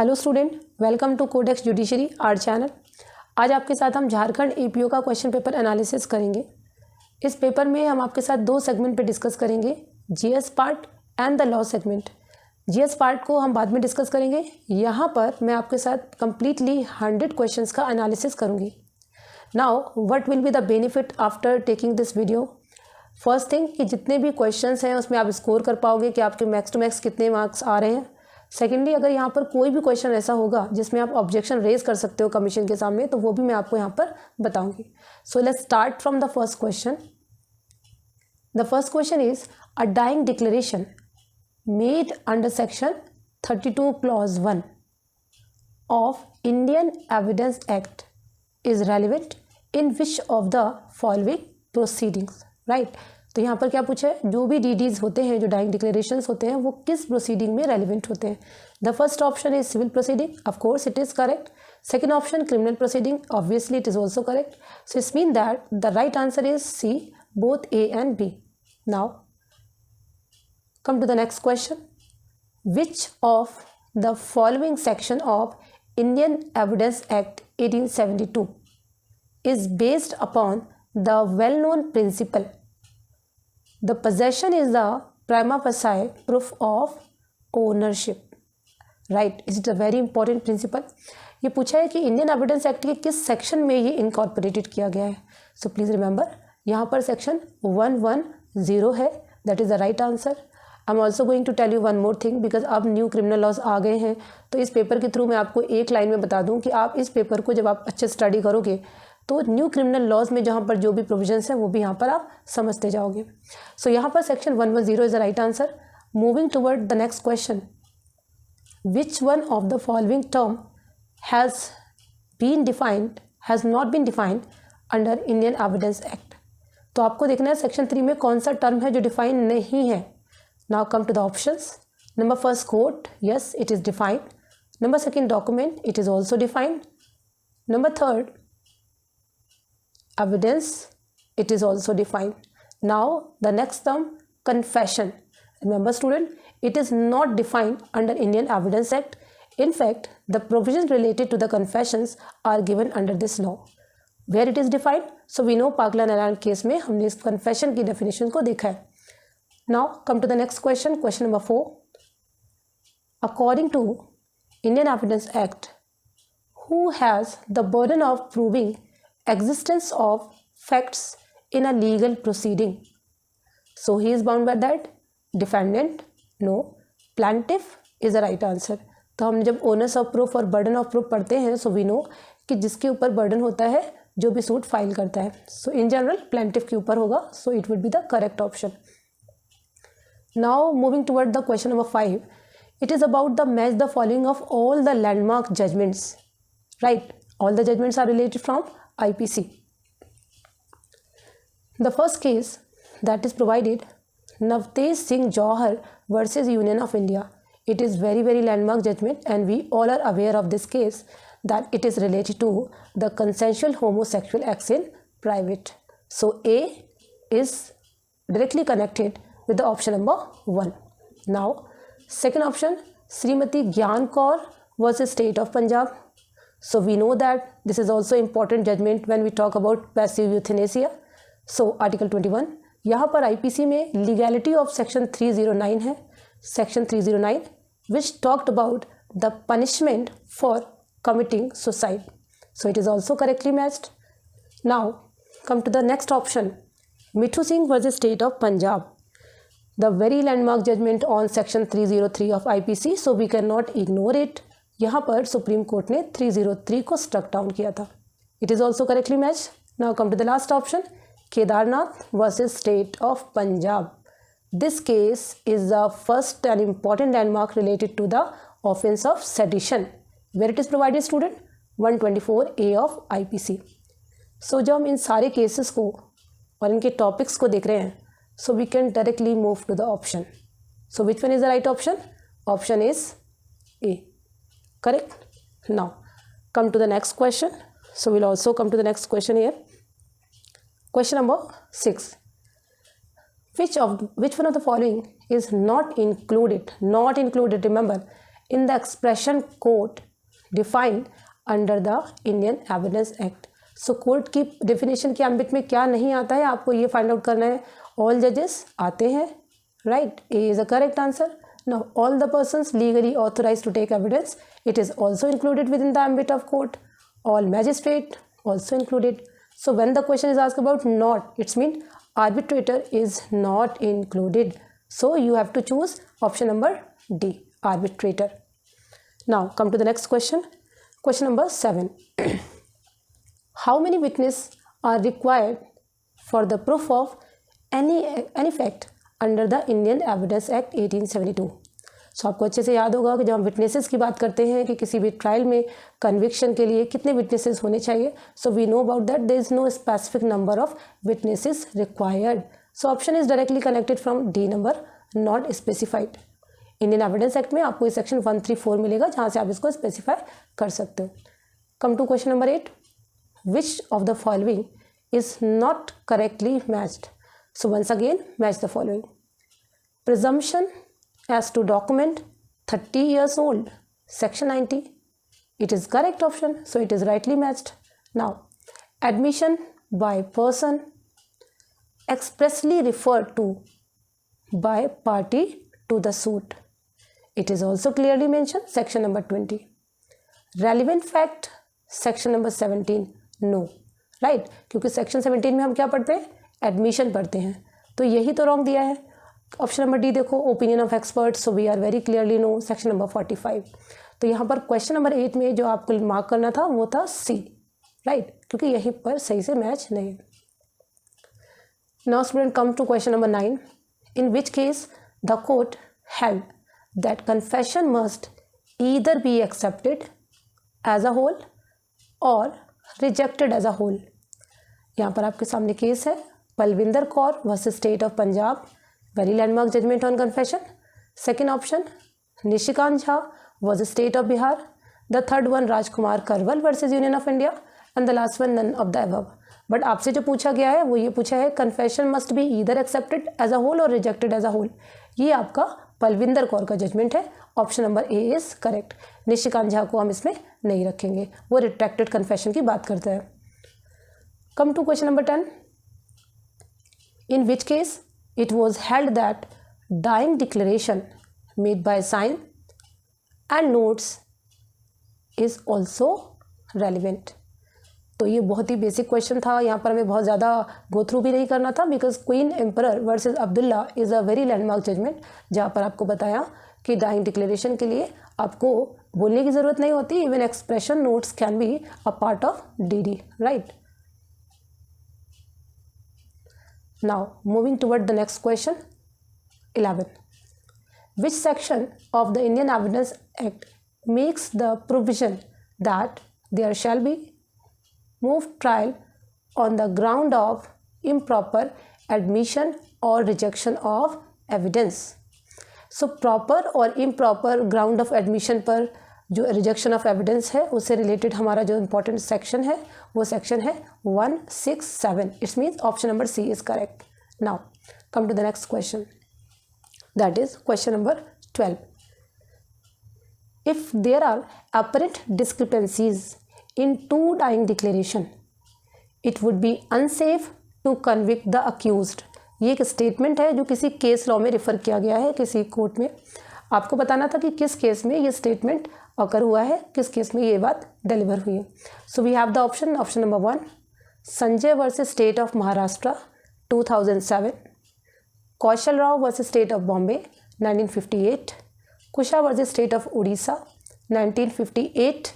Hello student, welcome to Codex Judiciary our channel. आज आपके साथ हम झारखंड एपीओ का क्वेश्चन पेपर एनालिसिस करेंगे। इस पेपर में हम आपके साथ दो सेगमेंट पे डिस्कस करेंगे, GS part and the law segment. GS part को हम बाद में डिस्कस करेंगे। यहाँ पर मैं आपके साथ कंप्लीटली 100 क्वेश्चंस का एनालिसिस करूँगी। Now what will be the benefit after taking this video? First thing कि जितने भी क्वेश्चंस हैं उसमें आप स्कोर कर पाओगे कि आपके मैक्स टू मैक्स कितने मार्क्स आ रहे हैं। सेकेंडली, अगर यहाँ पर कोई भी क्वेश्चन ऐसा होगा जिसमें आप ऑब्जेक्शन रेज कर सकते हो कमीशन के सामने, तो वो भी मैं आपको यहाँ पर बताऊंगी। So let's start from the first question. The first question is a dying declaration made under section 32 clause 1 of Indian evidence Act is relevant in which of the following proceedings, right. तो यहाँ पर क्या पूछा है, जो भी DDs होते हैं, जो डाइंग डिक्लेरेशंस होते हैं, वो किस प्रोसीडिंग में रेलिवेंट होते हैं। The first option is civil proceeding, of course it is correct. Second option criminal proceeding, obviously it is also correct. So it's mean that the right answer is C, both A and B. Now come to the next question. Which of the following section of Indian evidence act 1872 is based upon the well-known principle, the possession is the prima facie proof of ownership, right? Is it a very important principle? ये पूछा है कि Indian evidence act के किस section में ये incorporated किया गया है। सो प्लीज़ रिमेंबर, यहाँ पर सेक्शन 110 है, that is the right answer. I am also going to tell you one more thing, because अब न्यू क्रिमिनल लॉज आ गए हैं, तो इस पेपर के थ्रू मैं आपको एक लाइन में बता दूँ कि आप इस पेपर को जब आप अच्छे स्टडी करोगे तो न्यू क्रिमिनल लॉज में जहाँ पर जो भी प्रोविजंस हैं वो भी यहाँ पर आप समझते जाओगे। सो यहाँ पर section 110 is the right answer. Moving toward the next question, which one of the following term has not been defined under Indian evidence Act. तो आपको देखना है सेक्शन 3 में कौन सा टर्म है जो डिफाइंड नहीं है। Now come to the options. Number first, court, yes it is defined. Number second, document, it is also defined. Number third, evidence, it is also defined. Now the next term, confession. Remember student, it is not defined under Indian Evidence Act. In fact, the provisions related to the confessions are given under this law. Where it is defined? So we know Paklan Airline case में हमने इस confession की definition को देखा है। Now come to the next question, question number 4. According to Indian Evidence Act, who has the burden of proving existence of facts in a legal proceeding? So he is bound by that. Defendant? No. Plaintiff is the right answer. तो हम जब onus of proof और burden of proof पढ़ते हैं, so we know कि जिसके ऊपर burden होता है जो भी सूट फाइल करता है, so in general plaintiff के ऊपर होगा, so it would be the correct option. Now moving toward the question number 5, it is about the match the following of all the landmark judgments, right? All the judgments are related from IPC. The first case that is provided, Navtej Singh Jauhar versus Union of India. It is very landmark judgment and we all are aware of this case that it is related to the consensual homosexual acts in private. So A is directly connected with the option number 1. Now second option, Srimati Gyan Kaur versus State of Punjab. So we know that this is also important judgment when we talk about passive euthanasia. So article 21, यहाँ पर IPC में legality of section 309 है, section 309 which talked about the punishment for committing suicide. So it is also correctly matched. Now come to the next option, Mithu Singh versus State of Punjab. The very landmark judgment on section 303 of IPC, so we cannot ignore it. यहाँ पर supreme court ने 303 को struck down किया था। It is also correctly match. Now come to the last option, Kedarnath versus state of Punjab. This case is the first and important landmark related to the offence of sedition, where it is provided student 124A of IPC. So जब हम इन सारे cases को और इनके topics को देख रहे हैं, so we can directly move to the option. So which one is the right option? Option is A. Correct. Now come to the next question. So we'll also come to the next question here. Question number 6. Which one of the following is not included? Not included. Remember, in the expression court defined under the Indian Evidence Act. So court की definition के ambit में क्या नहीं आता है आपको ये find out करना है. ऑल जजेस आते हैं, right. A is a correct answer. Now all the persons legally authorized to take evidence, it is also included within the ambit of court. All magistrate also included. So when the question is asked about not, it's mean arbitrator is not included. So you have to choose option number D, arbitrator. Now come to the next question. Question number 7. How many witnesses are required for the proof of any fact under the Indian evidence act 1872. सो आपको अच्छे से याद होगा कि जब हम witnesses की बात करते हैं कि किसी भी ट्रायल में कन्विक्शन के लिए कितने विटनेसेस होने चाहिए. So we know about that there is no specific number of witnesses required. So option is directly connected from the number, not specified. Indian evidence Act में आपको ये सेक्शन 134 मिलेगा जहाँ से आप इसको स्पेसिफाई कर सकते हो. Come to question number 8. Which of the following is not correctly matched. So once again match the following. Presumption as to document 30 years old, section 90. It is correct option, so it is rightly matched. Now admission by person expressly referred to by party to the suit. It is also clearly mentioned, section number 20. Relevant fact, section number 17. No, right? क्योंकि section 17 में हम क्या पढ़ते हैं, admission पढ़ते हैं, तो यही तो रॉन्ग दिया है. ऑप्शन नंबर डी देखो, opinion of expert. So we are very clearly know, section number 45. तो यहाँ पर क्वेश्चन नंबर 8 में जो आपको मार्क करना था वो था सी, राइट, क्योंकि यहीं पर सही से मैच नहीं. Now student come to question number 9. In which case the court held that confession must either be accepted as a whole or rejected as a whole. यहाँ पर आपके सामने केस है Palvinder Kaur versus state of Punjab, very landmark judgment on confession. Second option Nishikant Jha versus state of Bihar. The third one Rajkumar Karwal versus union of India. And the last one none of the above. But आपसे जो पूछा गया है वो ये पूछा है confession must be either accepted as a whole or rejected as a whole. ये आपका पलविंदर कौर का जजमेंट है. Option number A is correct. Nishikant Jha को हम इसमें नहीं रखेंगे, वो रिट्रैक्टेड कन्फेशन की बात करता है. Come to question number 10. In which case it was held that dying declaration made by sign and notes is also relevant. तो ये बहुत ही बेसिक क्वेश्चन था, यहाँ पर हमें बहुत ज़्यादा गो थ्रू भी नहीं करना था because Queen Emperor versus Abdullah is a very landmark judgement जहाँ पर आपको बताया कि डाइंग डिक्लेरेशन के लिए आपको बोलने की ज़रूरत नहीं होती. Even expression notes can be a part of DD, right. Now moving toward the next question. 11. Which section of the Indian Evidence Act makes the provision that there shall be moved trial on the ground of improper admission or rejection of evidence? So proper और improper ground of admission पर जो rejection of evidence है उससे related हमारा जो important section है वो section है 167. It's means option number C is correct. Now come to the next question, that is question number 12. If there are apparent discrepancies in two dying declaration it would be unsafe to convict the accused. ये एक statement है जो किसी case law में refer किया गया है किसी कोर्ट में. आपको बताना था कि किस केस में ये स्टेटमेंट अकर हुआ है, किस केस में ये बात डिलीवर हुई है. So we have the option number 1 Sanjay versus state of Maharashtra 2007, Kaushal Rao versus state of Bombay 1958, Kusha versus state of Orissa 1958,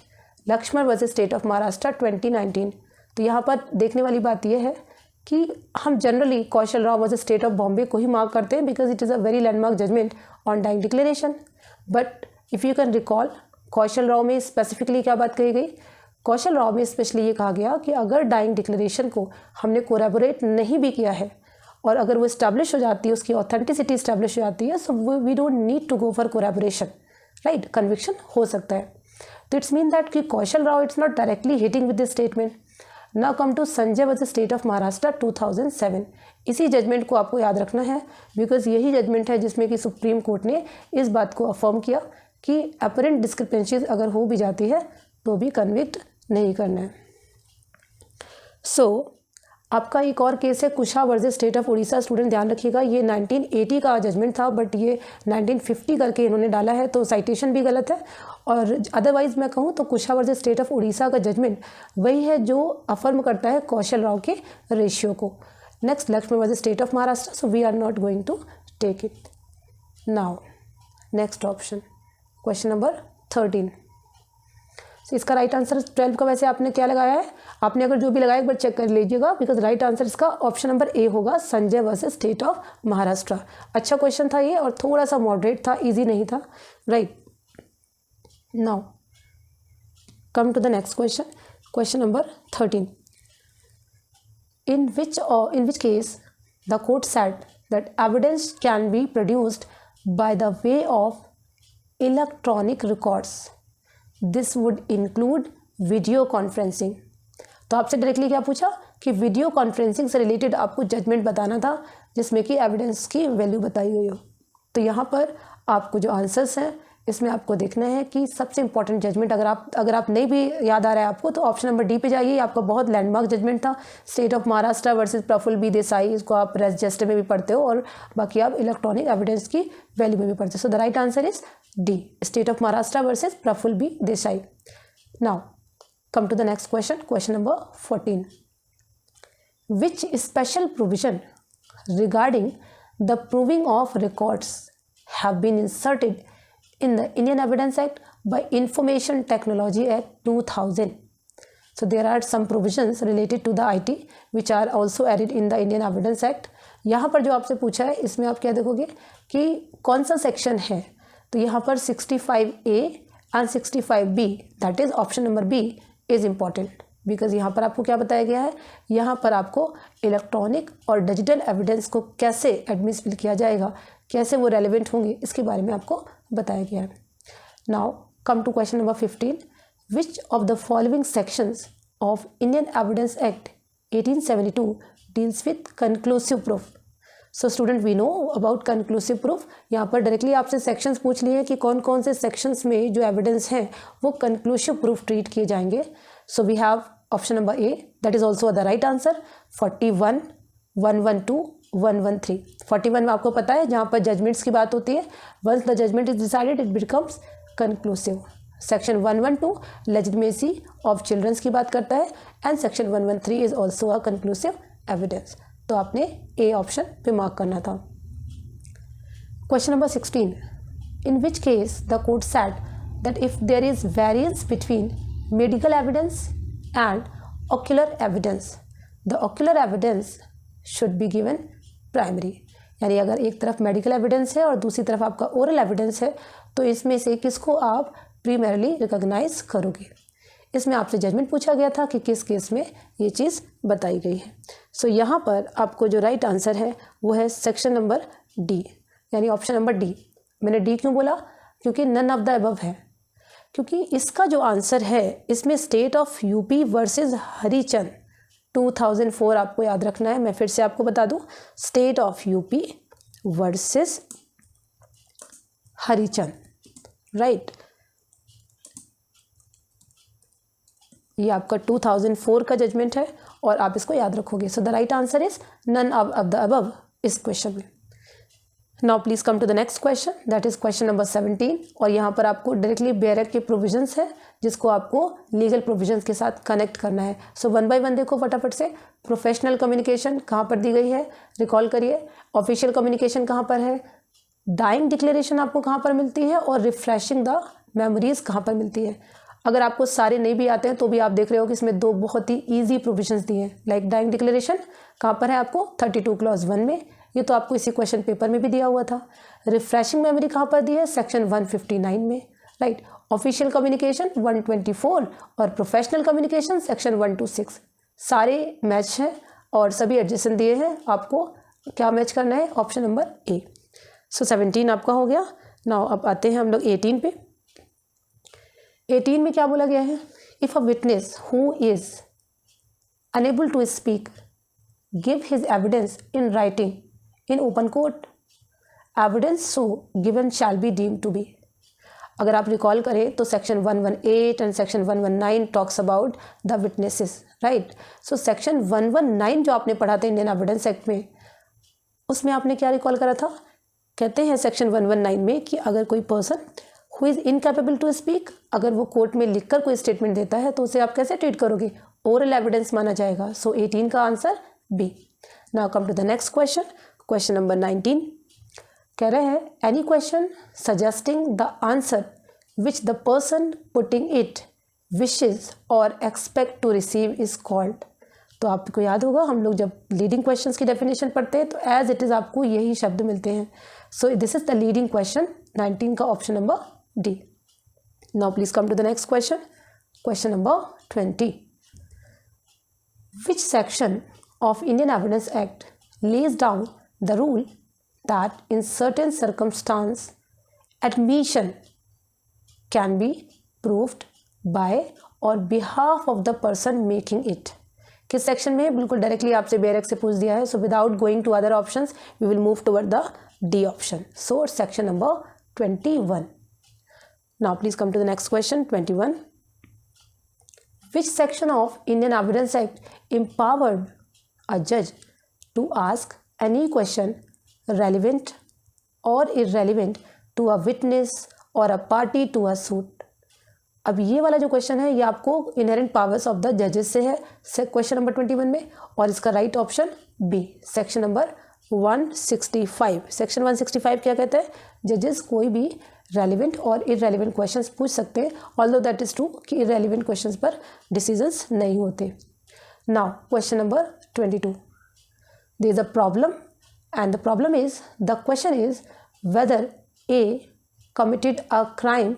Laxman versus state of Maharashtra 2019. तो यहाँ पर देखने वाली बात यह है कि हम generally Kaushal Rao versus state of Bombay को ही मार्क करते हैं because it is a very landmark judgment on dying declaration. But if you can recall Kaushal Rao में स्पेसिफिकली क्या बात कही गई, कौशल राव में स्पेशली ये कहा गया कि अगर डाइंग डिक्लेरेशन को हमने कोरैबोरेट नहीं भी किया है और अगर वो इस्टेब्लिश हो जाती है, उसकी ऑथेंटिसिटी इस्टेब्लिश हो जाती है, so we don't need to go for corroboration, right, conviction हो सकता है. तो इट्स मीन दैट कि Kaushal Rao it's not directly hitting with this statement. Now come to Sanjay versus state of Maharashtra 2007. इसी जजमेंट को आपको याद रखना है बिकॉज यही जजमेंट है जिसमें कि सुप्रीम कोर्ट ने इस बात को अफर्म किया कि अपरेंट डिस्क्रिपेंसीज अगर हो भी जाती है तो भी कन्विक्ट नहीं करना है। सो आपका एक और केस है Kusha versus state of Orissa. Student ध्यान रखिएगा, ये 1980 का जजमेंट था बट ये 1950 करके इन्होंने डाला है, तो साइटेशन भी गलत है। और अदरवाइज मैं कहूँ तो कुशा वर्सेस स्टेट ऑफ उड़ीसा का जजमेंट वही है जो अफर्म करता है कौशल राव के रेशियो को। Next Laxman versus state of Maharashtra, so we are not going to take it now. Next option question number 13। तो इसका राइट आंसर 12 का वैसे आपने क्या लगाया है, आपने अगर जो भी लगाया एक बार चेक कर लीजिएगा, बिकॉज राइट आंसर इसका ऑप्शन नंबर ए होगा, Sanjay versus state of Maharashtra. अच्छा क्वेश्चन था ये और थोड़ा सा मॉडरेट था, इजी नहीं था, right. Now come to the next question, question number 13। In which case the court said that evidence can be produced by the way of electronic records, this would include video conferencing. तो आपसे directly क्या पूछा कि video conferencing से related आपको judgment बताना था जिसमें कि एविडेंस की वैल्यू बताई गई हो। तो यहाँ पर आपको जो आंसर्स हैं इसमें आपको देखना है कि सबसे इंपॉर्टेंट जजमेंट अगर आप नहीं भी याद आ रहा है आपको तो ऑप्शन नंबर डी पे जाइए। आपका बहुत लैंडमार्क जजमेंट था, state of Maharashtra versus Praful B Desai, इसको आप रेस्ट जस्टिस में भी पढ़ते हो और बाकी आप इलेक्ट्रॉनिक एविडेंस की वैल्यू में भी पढ़ते हो। So the right answer is D, state of Maharashtra versus Praful B Desai. Now come to the next question, question number 14. Which special provision regarding the proving of records have been inserted in the Indian Evidence Act by Information Technology Act 2000? So there are some provisions related to the IT which are also added in the Indian Evidence Act. यहाँ पर जो आपसे पूछा है इसमें आप क्या देखोगे कि कौन सा सेक्शन है, तो यहाँ पर 65A and 65B, that is option number B is important, because यहाँ पर आपको क्या बताया गया है, यहाँ पर आपको इलेक्ट्रॉनिक और डिजिटल एविडेंस को कैसे एडमिसिबल किया जाएगा, कैसे वो रेलिवेंट होंगे, इसके बारे में आपको बताया गया है। Now come to question number 15। Which of the following sections of Indian evidence act 1872 deals with conclusive proof? So student we know about conclusive proof. यहाँ पर डायरेक्टली आपसे सेक्शंस पूछ लिए हैं कि कौन कौन से सेक्शंस में जो एविडेंस हैं वो कंक्लूसिव प्रूफ ट्रीट किए जाएंगे। So we have option number A, that is also the right answer, 41, 112, 113। 41 में आपको पता है जहाँ पर जजमेंट्स की बात होती है, once the judgment is decided it becomes conclusive. Section 112 legitimacy of childrens की बात करता है and section 113 is also a conclusive evidence. तो आपने ए ऑप्शन पे मार्क करना था। Question number 16। In which case the court said that if there is variance between medical evidence and ocular evidence, the ocular evidence should be given primary. यानी अगर एक तरफ medical evidence है और दूसरी तरफ आपका ओरल एविडेंस है तो इसमें से किसको आप प्राइमरीली रिकॉग्नाइज करोगे। इसमें आपसे जजमेंट पूछा गया था कि किस केस में ये चीज़ बताई गई है। सो यहाँ पर आपको जो राइट आंसर है वो है सेक्शन नंबर डी, यानी ऑप्शन नंबर डी। मैंने डी क्यों बोला, क्योंकि नन ऑफ द अबव है, क्योंकि इसका जो आंसर है इसमें state of UP versus Harichand 2004 आपको याद रखना है। मैं फिर से आपको बता दूं, state of UP versus Harichand, right. ये आपका 2004 का जजमेंट है और आप इसको याद रखोगे। So the right answer is none of the above इस क्वेश्चन में। Now please come to the next question, that is question number 17। और यहाँ पर आपको डायरेक्टली बेयर एक्ट के प्रोविजंस है जिसको आपको लीगल प्रोविजंस के साथ कनेक्ट करना है। सो वन बाय वन देखो फटाफट से। प्रोफेशनल कम्युनिकेशन कहाँ पर दी गई है, रिकॉल करिए। ऑफिशियल कम्युनिकेशन कहाँ पर है, डाइंग डिक्लेरेशन आपको कहाँ पर मिलती है, और रिफ्रेशिंग द मेमोरीज कहाँ पर मिलती है। अगर आपको सारे नहीं भी आते हैं तो भी आप देख रहे हो कि इसमें दो बहुत ही इजी प्रोविजंस दिए हैं। लाइक डाइंग डिक्लेरेशन कहाँ पर है आपको 32 क्लॉज 1 में, ये तो आपको इसी क्वेश्चन पेपर में भी दिया हुआ था। रिफ्रेशिंग मेमोरी कहाँ पर दी है, सेक्शन 159 में, राइट। ऑफिशियल कम्युनिकेशन 124 और प्रोफेशनल कम्युनिकेशन सेक्शन 126। सारे मैच हैं और सभी एडजस्टमेंट दिए हैं, आपको क्या मैच करना है, ऑप्शन नंबर ए। सो 17 आपका हो गया। नाउ अब आते हैं हम लोग 18 पे। 18 में क्या बोला गया है, if a witness who is unable to speak give his evidence in writing in open court, evidence so given shall be deemed to be. अगर आप रिकॉल करें तो section 118 and section 119 talks about the witnesses, right. So section 119 जो आपने पढ़ा था Indian evidence Act में, उसमें आपने क्या रिकॉल करा था? कहते हैं सेक्शन 119 में कि अगर कोई person who is incapable to speak, अगर वो कोर्ट में लिखकर कोई स्टेटमेंट देता है तो उसे आप कैसे ट्रीट करोगे? ओरल एविडेंस माना जाएगा। सो 18 का answer B. Now come to the next question, question number 19 कह रहे हैं any question suggesting the answer which the person putting it wishes or expect to receive is called. तो आपको याद होगा हम लोग जब लीडिंग क्वेश्चंस की डेफिनेशन पढ़ते हैं तो एज इट इज़ आपको यही शब्द मिलते हैं। So this is the leading question, 19 का option number D. Now please come to the next question, question number 20 which section of Indian Evidence Act lays down the rule that in certain circumstance admission can be proved by or behalf of the person making it? किस section में? बिल्कुल directly आपसे bare act से पूछ दिया है। So without going to other options we will move toward the D option. So section number 21। Now please come to the next question, 21 which section of Indian Evidence Act empowered a judge to ask any question relevant or irrelevant to a witness or a party to a suit? अब ये वाला जो question है ये आपको inherent powers of the जजेस से है क्वेश्चन नंबर 21 में, और इसका right option B, section number 165। Section 165 क्या कहता है? जजेस कोई भी रेलिवेंट और इररेलिवेंट क्वेश्चंस पूछ सकते हैं, ऑल्दो दैट इज़ ट्रू कि इररेलिवेंट क्वेश्चंस पर डिसीजंस नहीं होते। Now question number 22, there is a problem and the problem is, the question is whether A committed a crime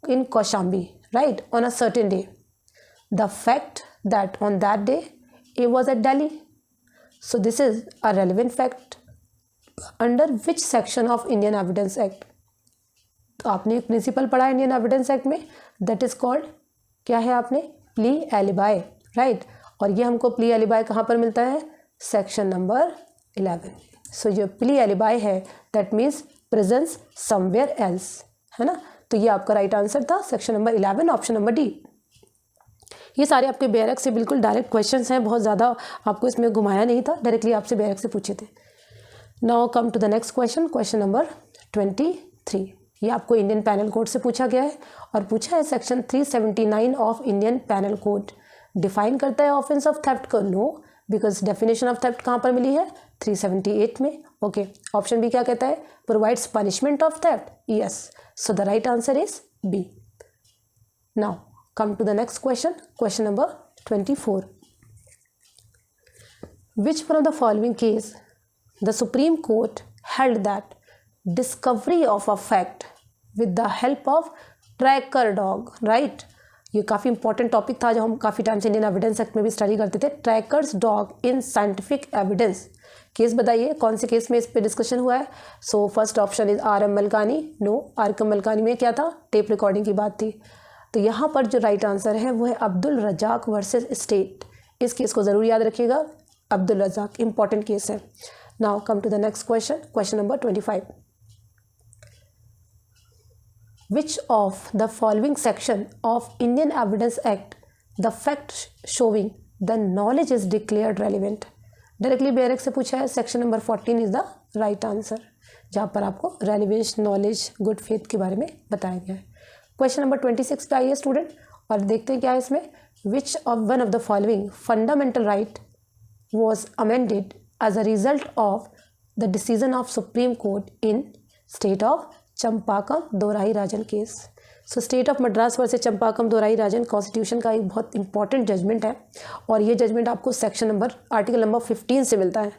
in Kaushambi, right, on a certain day. The fact that on that day A was at Delhi. So this is a relevant fact under which section of Indian Evidence Act? तो आपने एक principal पढ़ा Indian evidence Act में, that is called, क्या है आपने? Plea alibi, right. और ये हमको प्ली एलिबाई कहाँ पर मिलता है? Section number 11। सो जो प्ली एलिबाई है that means presence somewhere else, है ना। तो ये आपका राइट आंसर था, section number 11, option number D. ये सारे आपके बेयरक से बिल्कुल डायरेक्ट क्वेश्चंस हैं, बहुत ज़्यादा आपको इसमें घुमाया नहीं था, डायरेक्टली आपसे बेयरक से पूछे थे। Now come to the next question, question number 23। ये आपको इंडियन पैनल कोड से पूछा गया है और पूछा है section 379 of Indian penal code define करता है ऑफेंस ऑफ थेफ्ट को? No, because definition of theft कहाँ पर मिली है? 378 में। ओके, ऑप्शन बी क्या कहता है? Provides punishment of theft, yes. So the right answer is B. Now come to the next question, question number 24। Which one of the following case the supreme court held that discovery of a fact with the help of tracker dog, right. ये काफ़ी important topic था जो हम काफ़ी time से Indian evidence Act में भी study करते थे। Trackers dog in scientific evidence, case बताइए कौन से केस में इस पे डिस्कशन हुआ है? So first option is R M Malkani. No, R M Malkani में क्या था? टेप रिकॉर्डिंग की बात थी। तो यहाँ पर जो राइट आंसर है वो है अब्दुल रजाक वर्सेस स्टेट। इस केस को ज़रूर याद रखिएगा, अब्दुल रजाक, इंपॉर्टेंट केस है। Now come to the next question, question number 25। Which of the following section of Indian Evidence Act the fact showing the knowledge is declared relevant? Directly bare act से पूछा है, section number 14 is the right answer, जहाँ पर आपको relevance, knowledge, good faith के बारे में बताया गया है। क्वेश्चन नंबर 26 पे आइए स्टूडेंट, और देखते हैं क्या है इसमें। Which of one of the following fundamental right was amended as a result of the decision of Supreme Court in state of Champakam Dorai Rajan case? So state of Madras versus Champakam Dorai Rajan constitution का एक बहुत इंपॉर्टेंट जजमेंट है, और ये जजमेंट आपको section number article number 15 से मिलता है।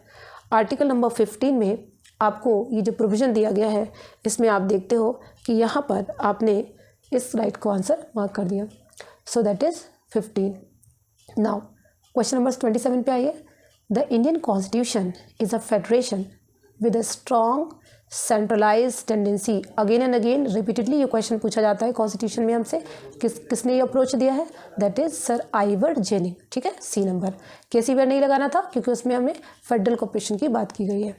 आर्टिकल नंबर 15 में आपको ये जो प्रोविज़न दिया गया है, इसमें आप देखते हो कि यहाँ पर आपने इस राइट को आंसर मार्क कर दिया। So that is 15। Now question number 27 पे आइए। The Indian constitution is a federation with a strong centralise tendency. Again and again repeatedly ये क्वेश्चन पूछा जाता है कॉन्स्टिट्यूशन में हमसे, किसने ये अप्रोच दिया है? That is sir Ivoire ginning, ठीक है, सी नंबर। केसी वेयर नहीं लगाना था क्योंकि उसमें हमें फेडरल कॉर्पोरेशन की बात की गई है।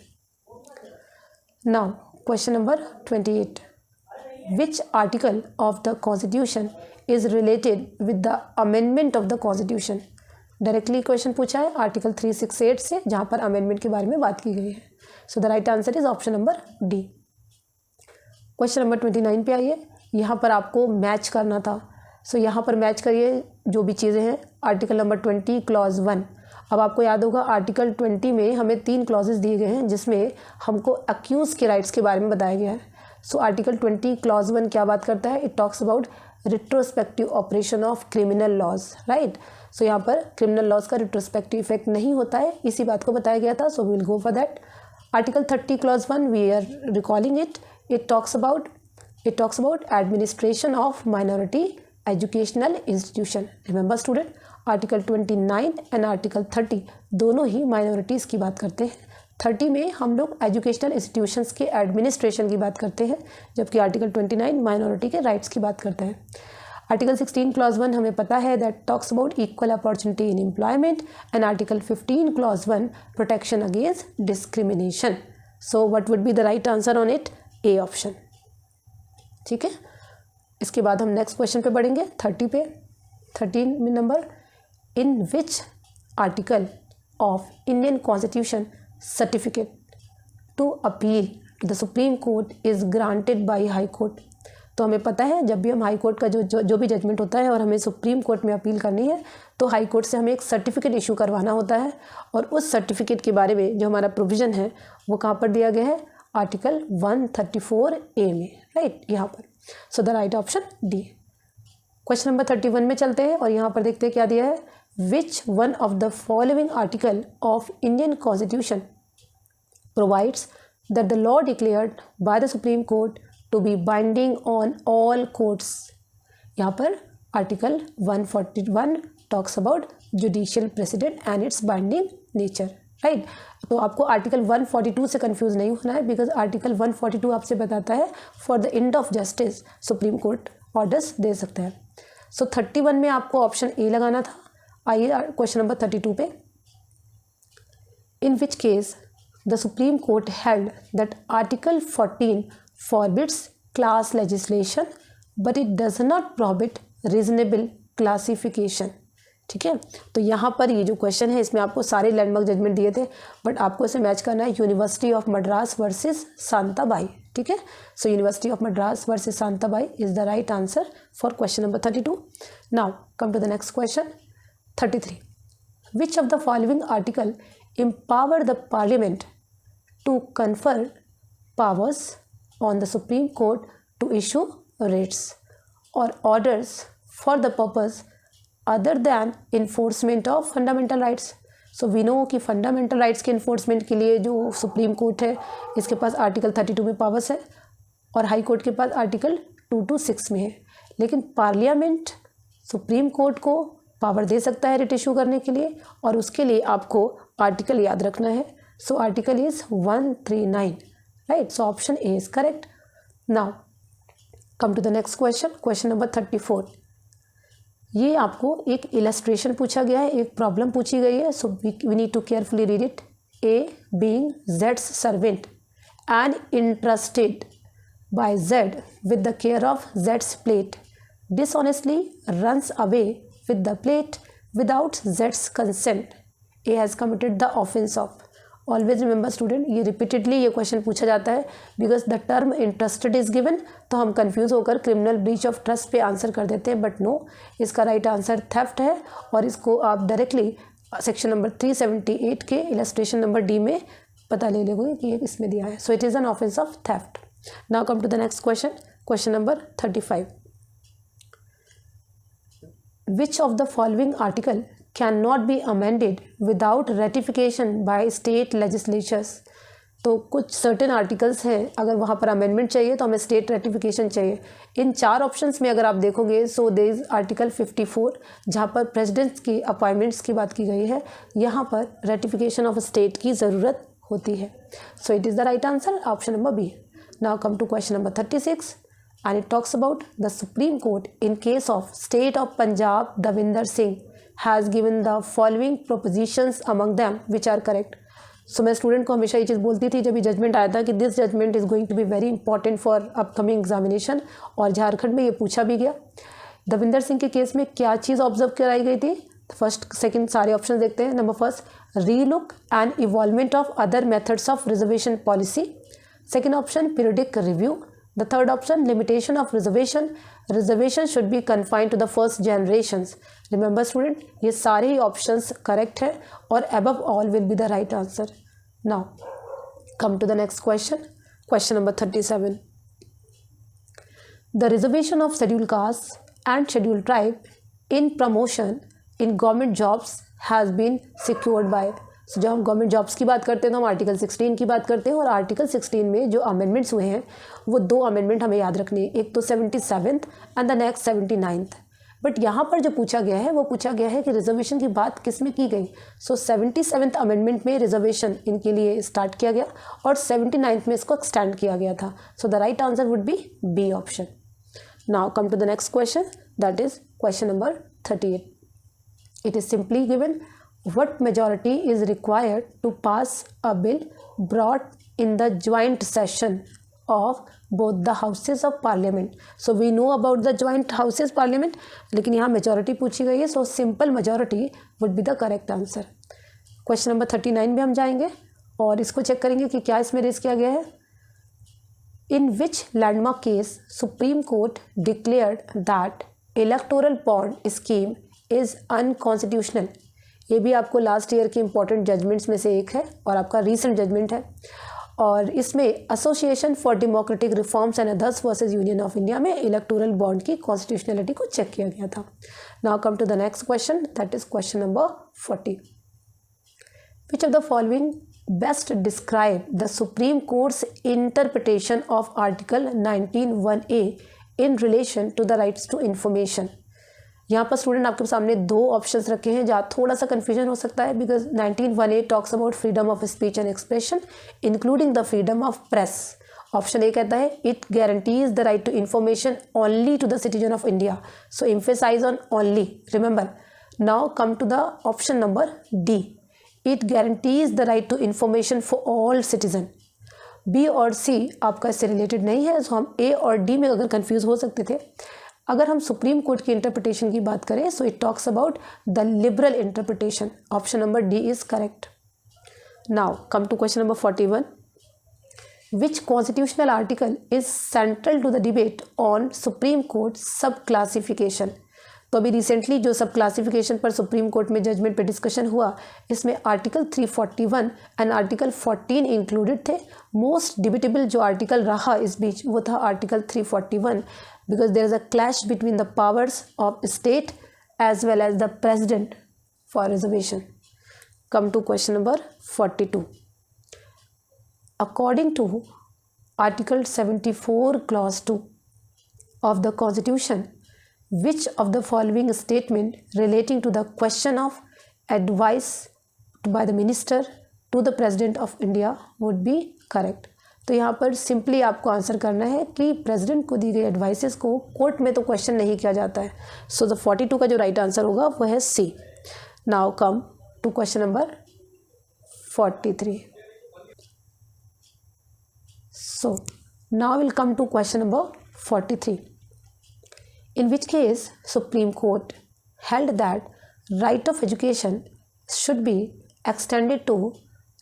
Now question number 28। Which article of the constitution is related with the amendment of the constitution. Directly question पूछा है आर्टिकल 368 से, जहाँ पर अमेंडमेंट के बारे में बात की गई है। सो the right answer is option number D. Question number 29 पे आइए। यहाँ पर आपको मैच करना था। सो यहाँ पर मैच करिए जो भी चीज़ें हैं। Article number 20 clause 1। अब आपको याद होगा आर्टिकल 20 में हमें 3 क्लॉजेज दिए गए हैं जिसमें हमको अक्यूज़ के राइट्स के बारे में बताया गया है। सो आर्टिकल 20 क्लॉज 1 क्या बात करता है? It talks about retrospective operation of criminal laws, right. So यहाँ पर क्रिमिनल लॉज का रिट्रोस्पेक्टिव इफेक्ट नहीं होता है, इसी बात को बताया गया था। So we will go for that. Article 30 clause 1 we are recalling it. It talks about administration of minority educational institution. Remember student, Article 29 and Article 30 दोनों ही minorities की बात करते हैं। 30 में हम लोग educational institutions के administration की बात करते हैं, जबकि Article 29 minority के rights की बात करता है। Article 16 clause 1 हमें पता है that talks about equal opportunity in employment, and Article 15 clause 1 protection against discrimination. So what would be the right answer on it? A option. ठीक है, इसके बाद हम नेक्स्ट क्वेश्चन पे बढ़ेंगे 30 पे। 13 number, in which article of Indian constitution certificate to appeal to the supreme court is granted by high court. तो हमें पता है जब भी हम हाई कोर्ट का जो भी जजमेंट होता है और हमें सुप्रीम कोर्ट में अपील करनी है तो हाई कोर्ट से हमें एक सर्टिफिकेट इशू करवाना होता है, और उस सर्टिफिकेट के बारे में जो हमारा प्रोविज़न है वो कहाँ पर दिया गया है? आर्टिकल 134A में, राइट, यहाँ पर। सो the right option D. Question number 31 में चलते हैं और यहाँ पर देखते हैं क्या दिया है। Which one of the following article of Indian constitution provides that the law declared by the supreme court to be binding on all courts. यहाँ पर article 141 talks about judicial precedent and its binding nature, right. तो आपको article 142 से confuse नहीं होना है, because article 142 आपसे बताता है for the end of justice Supreme Court orders दे सकता है। सो 31 में आपको ऑप्शन ए लगाना था। आइए क्वेश्चन नंबर 32 पे। In which case the supreme court held that article 14 forbids class legislation but it does not prohibit reasonable classification. ठीक है, तो यहाँ पर ये जो क्वेश्चन है इसमें आपको सारे लैंडमार्क जजमेंट दिए थे, बट आपको इसे मैच करना है University of Madras versus Shantabai. ठीक है, so University of Madras versus Shantabai is the right answer for question number 32। Now come to the next question 33। Which of the following article empower the parliament to confer powers on the Supreme Court to issue writs or orders for the purpose other than enforcement of fundamental rights. So we know कि fundamental rights के enforcement के लिए जो supreme court है इसके पास article 32 में powers है और हाई कोर्ट के पास आर्टिकल 226 में है, लेकिन पार्लियामेंट सुप्रीम कोर्ट को पावर दे सकता है रिट इशू करने के लिए, और उसके लिए आपको आर्टिकल याद रखना है। So article is 139, right. So option A is correct. Now come to the next question, question number 34। ये आपको एक इलस्ट्रेशन पूछा गया है, एक प्रॉब्लम पूछी गई है, so we need to carefully read it. A being Jades servant and interested bye Z with the care of Jades plate dishonestly runs away with the plate without Z's consent. A has committed the offense of. Always remember student, ये repeatedly ये question पूछा जाता है because the term interested is given, तो हम confuse होकर criminal breach of trust पे answer कर देते हैं, but no, इसका right answer theft है, और इसको आप directly सेक्शन नंबर 378 के illustration नंबर डी में पता ले लोगे कि ये इसमें दिया है। So it is an offense of theft. Now come to the next question, question number 35. Which of the following article cannot be amended without ratification by state legislatures? तो कुछ सर्टेन आर्टिकल्स हैं, अगर वहाँ पर अमेंडमेंट चाहिए तो हमें state ratification चाहिए। इन चार ऑप्शंस में अगर आप देखोगे, सो देयर इज आर्टिकल 54 जहाँ पर प्रेसिडेंट्स की अपॉइंटमेंट्स की बात की गई है, यहाँ पर रेटिफिकेशन ऑफ स्टेट की ज़रूरत होती है। So it is the right answer, option number B. Now come to question number 36, and it talks about the Supreme Court in case of State of Punjab Davinder Singh has given the following propositions among them which are correct. सो मैं student को हमेशा ये चीज़ बोलती थी जब ये judgement आया था कि this judgment is going to be very important for upcoming examination, और झारखंड में ये पूछा भी गया। दविंदर सिंह के केस में क्या चीज़ ऑब्जर्व कराई गई थी? फर्स्ट सेकंड सारे ऑप्शन देखते हैं। Number first, relook and evolvement of other methods of reservation policy. Second option, periodic review. The third option, limitation of reservation. Reservation should be confined to the first generations. Remember student, ये सारे ही options correct हैं और above all will be the right answer. Now come to the next question, question number 37। The reservation of schedule caste and schedule tribe in promotion in government jobs has been secured by. जब हम government jobs की बात करते हैं तो हम article 16 की बात करते हैं, और आर्टिकल 16 में जो अमेंडमेंट्स हुए हैं वो दो अमेंडमेंट हमें याद रखने हैं, एक तो 77th and the next 79th। But यहाँ पर जो पूछा गया है वो पूछा गया है कि रिजर्वेशन की बात किस में की गई। सो 77th अमेंडमेंट में रिजर्वेशन इनके लिए स्टार्ट किया गया और 79th में इसको एक्सटेंड किया गया था। So the right answer would be B option. Now come to the next question, that is question number 38। It is simply given what majority is required to pass a bill brought in the joint session of both the houses of parliament. So we know about the joint houses parliament, लेकिन यहाँ majority पूछी गई है, so simple majority would be the correct answer. Question number 39 में हम जाएंगे और इसको चेक करेंगे कि क्या इसमें रेज किया गया है। In which landmark case Supreme Court declared that electoral bond scheme is unconstitutional. ये भी आपको लास्ट ईयर के इंपॉर्टेंट जजमेंट्स में से एक है और आपका रीसेंट जजमेंट है, और इसमें association for democratic reforms and others versus union of India में इलेक्टोरल बॉन्ड की कॉन्स्टिट्यूशनलिटी को चेक किया गया था। Now come to the next question, that is question number 40। Which of the following best describe the supreme court's interpretation of article 19(1)(a in relation to the rights to information. यहाँ पर student आपके सामने दो options रखे हैं जहाँ थोड़ा सा कन्फ्यूजन हो सकता है, because 19(1)(a talks about freedom of speech and expression including the freedom of press. Option A कहता है it guarantees the right to information only to the citizen of India, so emphasise on only, remember. Now come to the option number D, it guarantees the right to information for all citizen. B और C आपका इससे related नहीं है, सो हम ए और D में अगर कन्फ्यूज हो सकते थे। अगर हम सुप्रीम कोर्ट की इंटरप्रिटेशन की बात करें so it talks about the liberal interpretation. Option number D is correct. Now come to question number 41। Which constitutional article is central to the debate on supreme court sub classification. तो अभी recently जो sub classification पर supreme court में judgment पे discussion हुआ, इसमें article 341 and article 14 included थे। Most debatable जो आर्टिकल रहा इस बीच वो था article 341, because there is a clash between the powers of state as well as the president for reservation. Come to question number 42. According to Article 74 Clause 2 of the Constitution, which of the following statement relating to the question of advice by the minister to the President of India would be correct? तो यहाँ पर simply आपको answer करना है कि president को दी गई advices को कोर्ट में तो क्वेश्चन नहीं किया जाता है। सो द 42 का जो राइट आंसर होगा वो है C. Now come to question number 43। So now will come to question number 43, in which case supreme court held that right of education should be extended to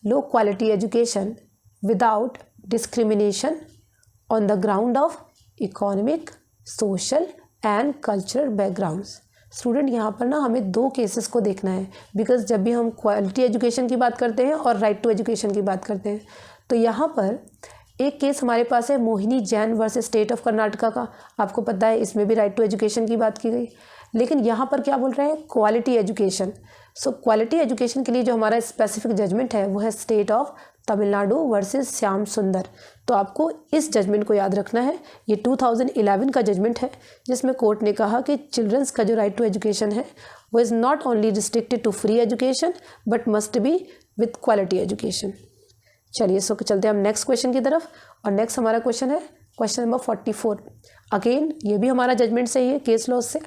low quality education without discrimination on the ground of economic, social and cultural backgrounds। Student यहाँ पर ना हमें दो cases को देखना है, because जब भी हम क्वालिटी एजुकेशन की बात करते हैं और राइट टू एजुकेशन की बात करते हैं तो यहाँ पर एक केस हमारे पास है Mohini Jain versus state of Karnataka का। आपको पता है इसमें भी राइट टू एजुकेशन की बात की गई, लेकिन यहाँ पर क्या बोल रहे हैं, quality education. So quality education के लिए जो हमारा स्पेसिफिक जजमेंट है वो है state of Tamil Nadu versus Shyam सुंदर। तो आपको इस जजमेंट को याद रखना है। ये 2011 का जजमेंट है जिसमें कोर्ट ने कहा कि चिल्ड्रंस का जो राइट टू एजुकेशन है वो is not only restricted to free education but must be with quality education. चलिए सो चलते हैं हम नेक्स्ट क्वेश्चन की तरफ, और नेक्स्ट हमारा क्वेश्चन है क्वेश्चन नंबर 44। अगेन ये भी हमारा जजमेंट से ही है, केस लॉ से।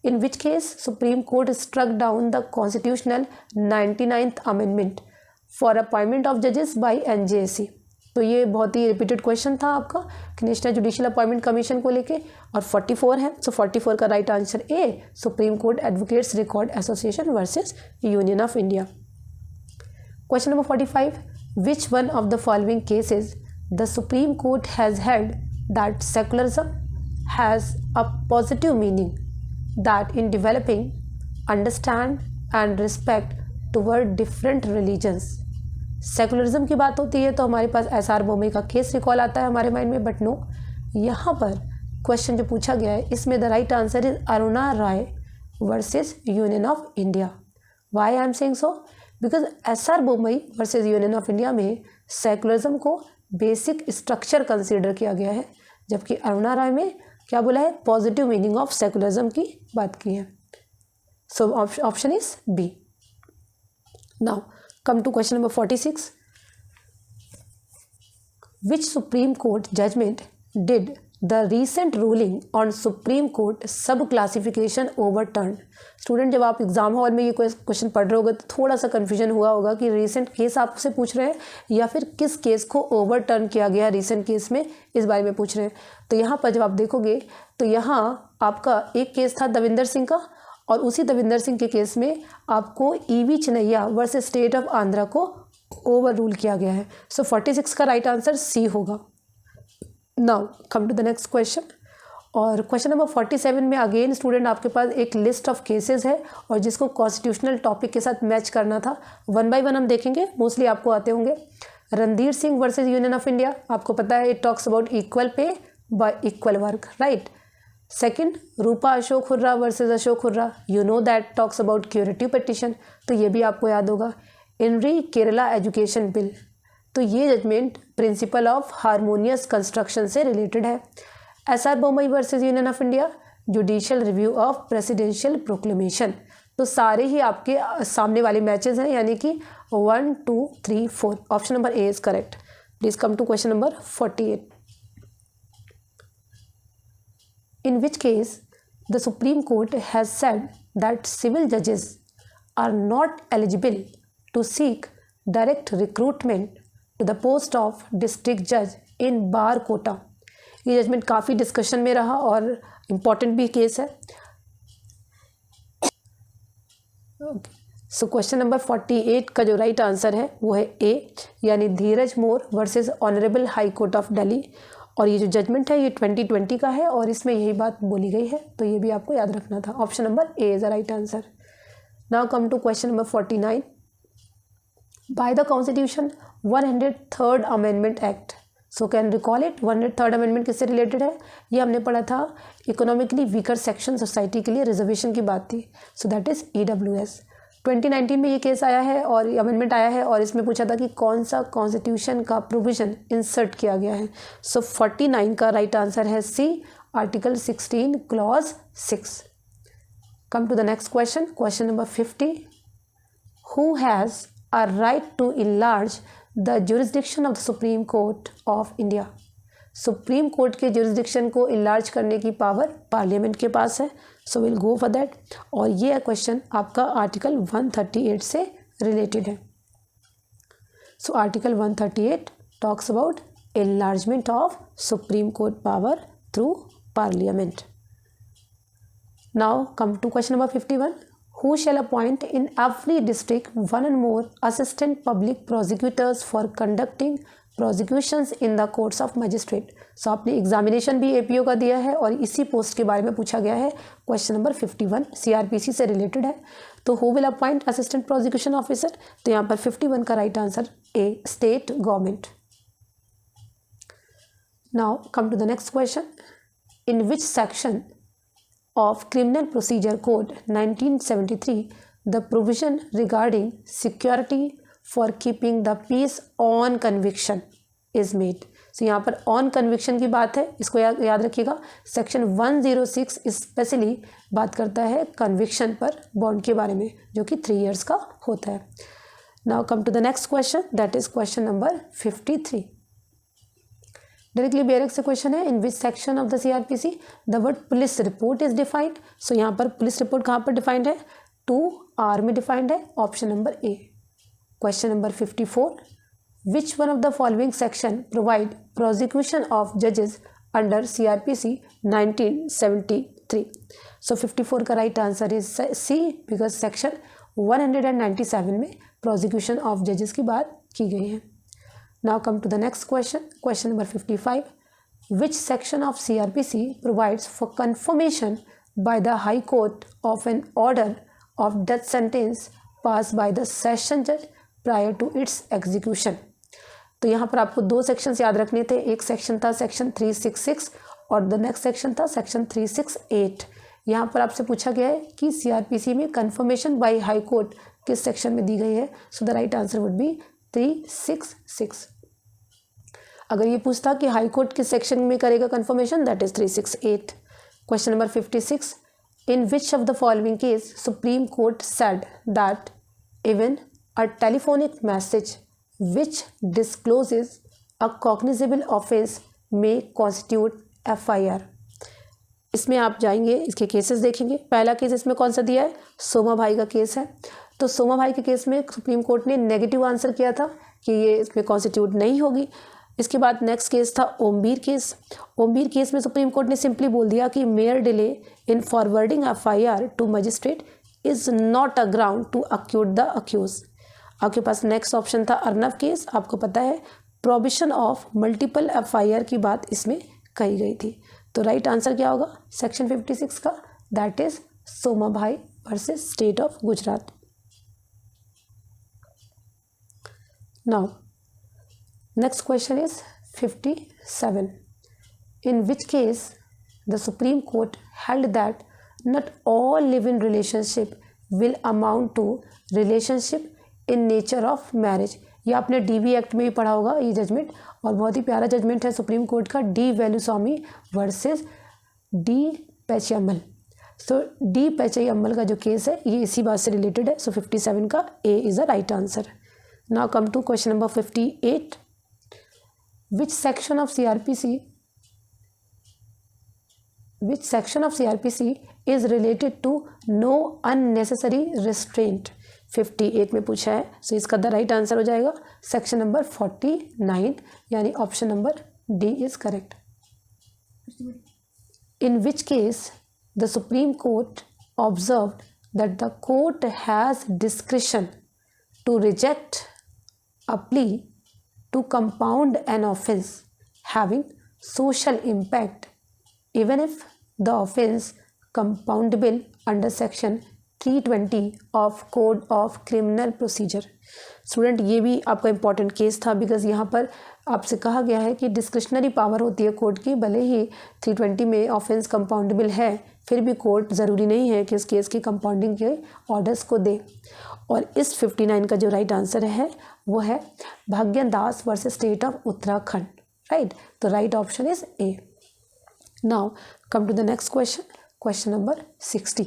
In which case supreme Court struck down the constitutional 99th amendment for appointment of जजेस बाय NJSC। तो ये बहुत ही रिपीटेड क्वेश्चन था आपका कि नेशनल जुडिशियल अपॉइंटमेंट कमीशन को लेके, और 44 है। सो 44 का right answer A, supreme court advocates record association versus union of India. Question number 45, which one of the following cases the supreme court has held that secularism has a positive meaning that in developing understand and respect toward different religions. Secularism की बात होती है तो हमारे पास SR Bommai का case recall आता है हमारे माइंड में, बट नो, यहाँ पर क्वेश्चन जो पूछा गया है इसमें the right answer is Aruna Roy versus union of India. Why I am saying so? Because SR Bommai versus union of India में सेकुलरिज्म को बेसिक स्ट्रक्चर कंसिडर किया गया है, जबकि अरुणा राय में क्या बोला है, पॉजिटिव मीनिंग ऑफ सेकुलरिज्म की बात की है। So option is B. Now come to question number 46. Which Supreme Court judgment did the recent ruling on Supreme Court sub classification overturn? Student जब आप एग्जाम हॉल में ये क्वेश्चन पढ़ रहे होगे तो थोड़ा सा कन्फ्यूजन हुआ होगा कि रिसेंट केस आपसे पूछ रहे हैं या फिर किस केस को ओवरटर्न किया गया रिसेंट केस में, इस बारे में पूछ रहे हैं। तो यहाँ पर जब आप देखोगे तो यहाँ आपका एक केस था दविंदर सिंह का, और उसी दविंदर सिंह के केस में आपको EV Chinnaiah versus state of Andhra को ओवर रूल किया गया है। सो 46 का राइट आंसर सी होगा। Now come to the next question, और क्वेश्चन नंबर 47 में अगेन स्टूडेंट आपके पास एक लिस्ट ऑफ केसेस है और जिसको कॉन्स्टिट्यूशनल टॉपिक के साथ मैच करना था। 1 बाय 1 हम देखेंगे, मोस्टली आपको आते होंगे। Randhir Singh versus union of India, आपको पता है it talks about equal pay by equal work, right. Second, Rupa Ashok Hurra versus Ashok Hurra, you know that talks about curative petition, तो ये भी आपको याद होगा। इनरी केरला एजुकेशन बिल, तो ये judgment principle of harmonious construction से रिलेटेड है। SR Bommai versus union of India, judicial review of presidential proclamation, तो सारे ही आपके सामने वाले मैचेस हैं, यानी कि 1 2 3 4। Option number A is correct. Please come to question number 48. In which case the Supreme Court has said that civil judges are not eligible to seek direct recruitment to the post of district judge in bar quota. ये judgement काफ़ी discussion में रहा और important भी case है। सो question number 48 का जो right answer है वो है ए, यानी Dheeraj Mor versus honourable High Court of Delhi. और ये जो जजमेंट है ये 2020 का है और इसमें यही बात बोली गई है, तो ये भी आपको याद रखना था। Option number A is the right answer. Now come to question number 49. By the constitution 103rd amendment act, so can recall it. 103rd amendment किससे रिलेटेड है? ये हमने पढ़ा था, इकोनॉमिकली वीकर सेक्शन सोसाइटी के लिए रिजर्वेशन की बात थी, सो दैट इज EWS। 2019 में ये केस आया है और अमेंडमेंट आया है और इसमें पूछा था कि कौन सा कॉन्स्टिट्यूशन का प्रोविजन इंसर्ट किया गया है। सो 49 का राइट आंसर है C, article 16 clause 6। Come to the next question, question number 50. Who has a right to enlarge the jurisdiction of the supreme court of India? Supreme Court के jurisdiction को enlarge करने की power parliament के पास है, so will go for that. और ये question आपका आर्टिकल 138 से रिलेटेड है। So article 138 talks about enlargement of Supreme Court power through Parliament. Now come to question number 51. Who shall appoint in every district one and more assistant public prosecutors for conducting prosecutions in the courts of magistrate? So आपने examination भी APO का दिया है और इसी post के बारे में पूछा गया है। क्वेश्चन नंबर 51 CRPC से रिलेटेड है। तो who will appoint assistant prosecution officer? तो यहाँ पर 51 का right answer A, state government. Now come to the next question. In which section of Criminal Procedure Code 1973 the provision regarding security for keeping the peace on conviction is made? So यहाँ पर on conviction की बात है, इसको याद रखिएगा। Section 106 specially बात करता है कन्विक्शन पर बॉन्ड के बारे में, जो कि 3 years का होता है। Now come to the next question, that is question number 53. Directly bare act से क्वेश्चन है, in which section of the CRPC the word police report is defined? So यहाँ पर पुलिस रिपोर्ट कहाँ पर डिफाइंड है? 2R में डिफाइंड है, option number A. Question number 54, which one of the following section provide prosecution of जजेस under CRPC 1973? So 54 का right answer is C, because section 197 में प्रोसिक्यूशन ऑफ जजेस की बात की गई है. Now come to the next question. Question number 55, which section of CRPC provides for confirmation by the High Court of an order of death sentence passed by the session judge prior to its execution? तो यहाँ पर आपको दो sections याद रखने थे. एक section था सेक्शन 366 और द नेक्स्ट सेक्शन था सेक्शन 368. यहाँ पर आपसे पूछा गया है कि CRPC में कन्फर्मेशन बाय हाई कोर्ट किस सेक्शन में दी गई है. सो the right answer would B 366. अगर ये पूछता कि हाई कोर्ट किस सेक्शन में करेगा confirmation, that is 368. Question number 56, in which of the following case supreme court said that even a telephonic message which discloses a cognizable offence may constitute FIR? इसमें आप जाएंगे, इसके केसेस देखेंगे. पहला case इसमें कौन सा दिया है, सोमा भाई का केस है. तो सोमा भाई के केस में सुप्रीम कोर्ट ने नेगेटिव आंसर किया था कि ये इसमें कॉन्स्टिट्यूट नहीं होगी. इसके बाद नेक्स्ट केस था ओमबीर केस. ओमबीर केस में सुप्रीम कोर्ट ने सिंपली बोल दिया कि mere delay in forwarding FIR to magistrate is not a ground to acquit the accused. आपके पास नेक्स्ट ऑप्शन था अर्नव केस. आपको पता है प्रोविशन ऑफ मल्टीपल FIR की बात इसमें कही गई थी. तो राइट आंसर क्या होगा सेक्शन 56 का, दैट इज सोमा भाई versus state of Gujarat. Now next question is 57. In which case the Supreme Court held that not all live-in relationship will amount to relationship in nature of marriage? ये आपने DB act में भी पढ़ा होगा ये judgement, और बहुत ही प्यारा जजमेंट है सुप्रीम कोर्ट का, डी वेलुस्वामी वर्सेस डी पेचयम्मल. सो डी पेचयम्मल का जो केस है ये इसी बात से रिलेटेड है. सो 57 का A is the right answer. Now come to question number 58. Which section of CRPC is related to no unnecessary restraint? 58 में पूछा है. सो इसका द राइट आंसर हो जाएगा सेक्शन नंबर 49, यानी option number D is correct. In which case the supreme court observed that the court has discretion to reject a plea to compound an offense having social impact even if the offense compoundable under section 320 of Code of Criminal Procedure. Student ये भी आपका important case था, because यहाँ पर आपसे कहा गया है कि डिस्क्रिशनरी पावर होती है कोर्ट की. भले ही 320 में ऑफेंस कंपाउंडेबल है, फिर भी कोर्ट ज़रूरी नहीं है कि इस केस की कंपाउंडिंग के ऑर्डर्स को दे. और इस 59 का जो राइट आंसर है वो है Bhagyan Das versus state of Uttarakhand. Right, तो right option is A. Now come to the next question, question number 60.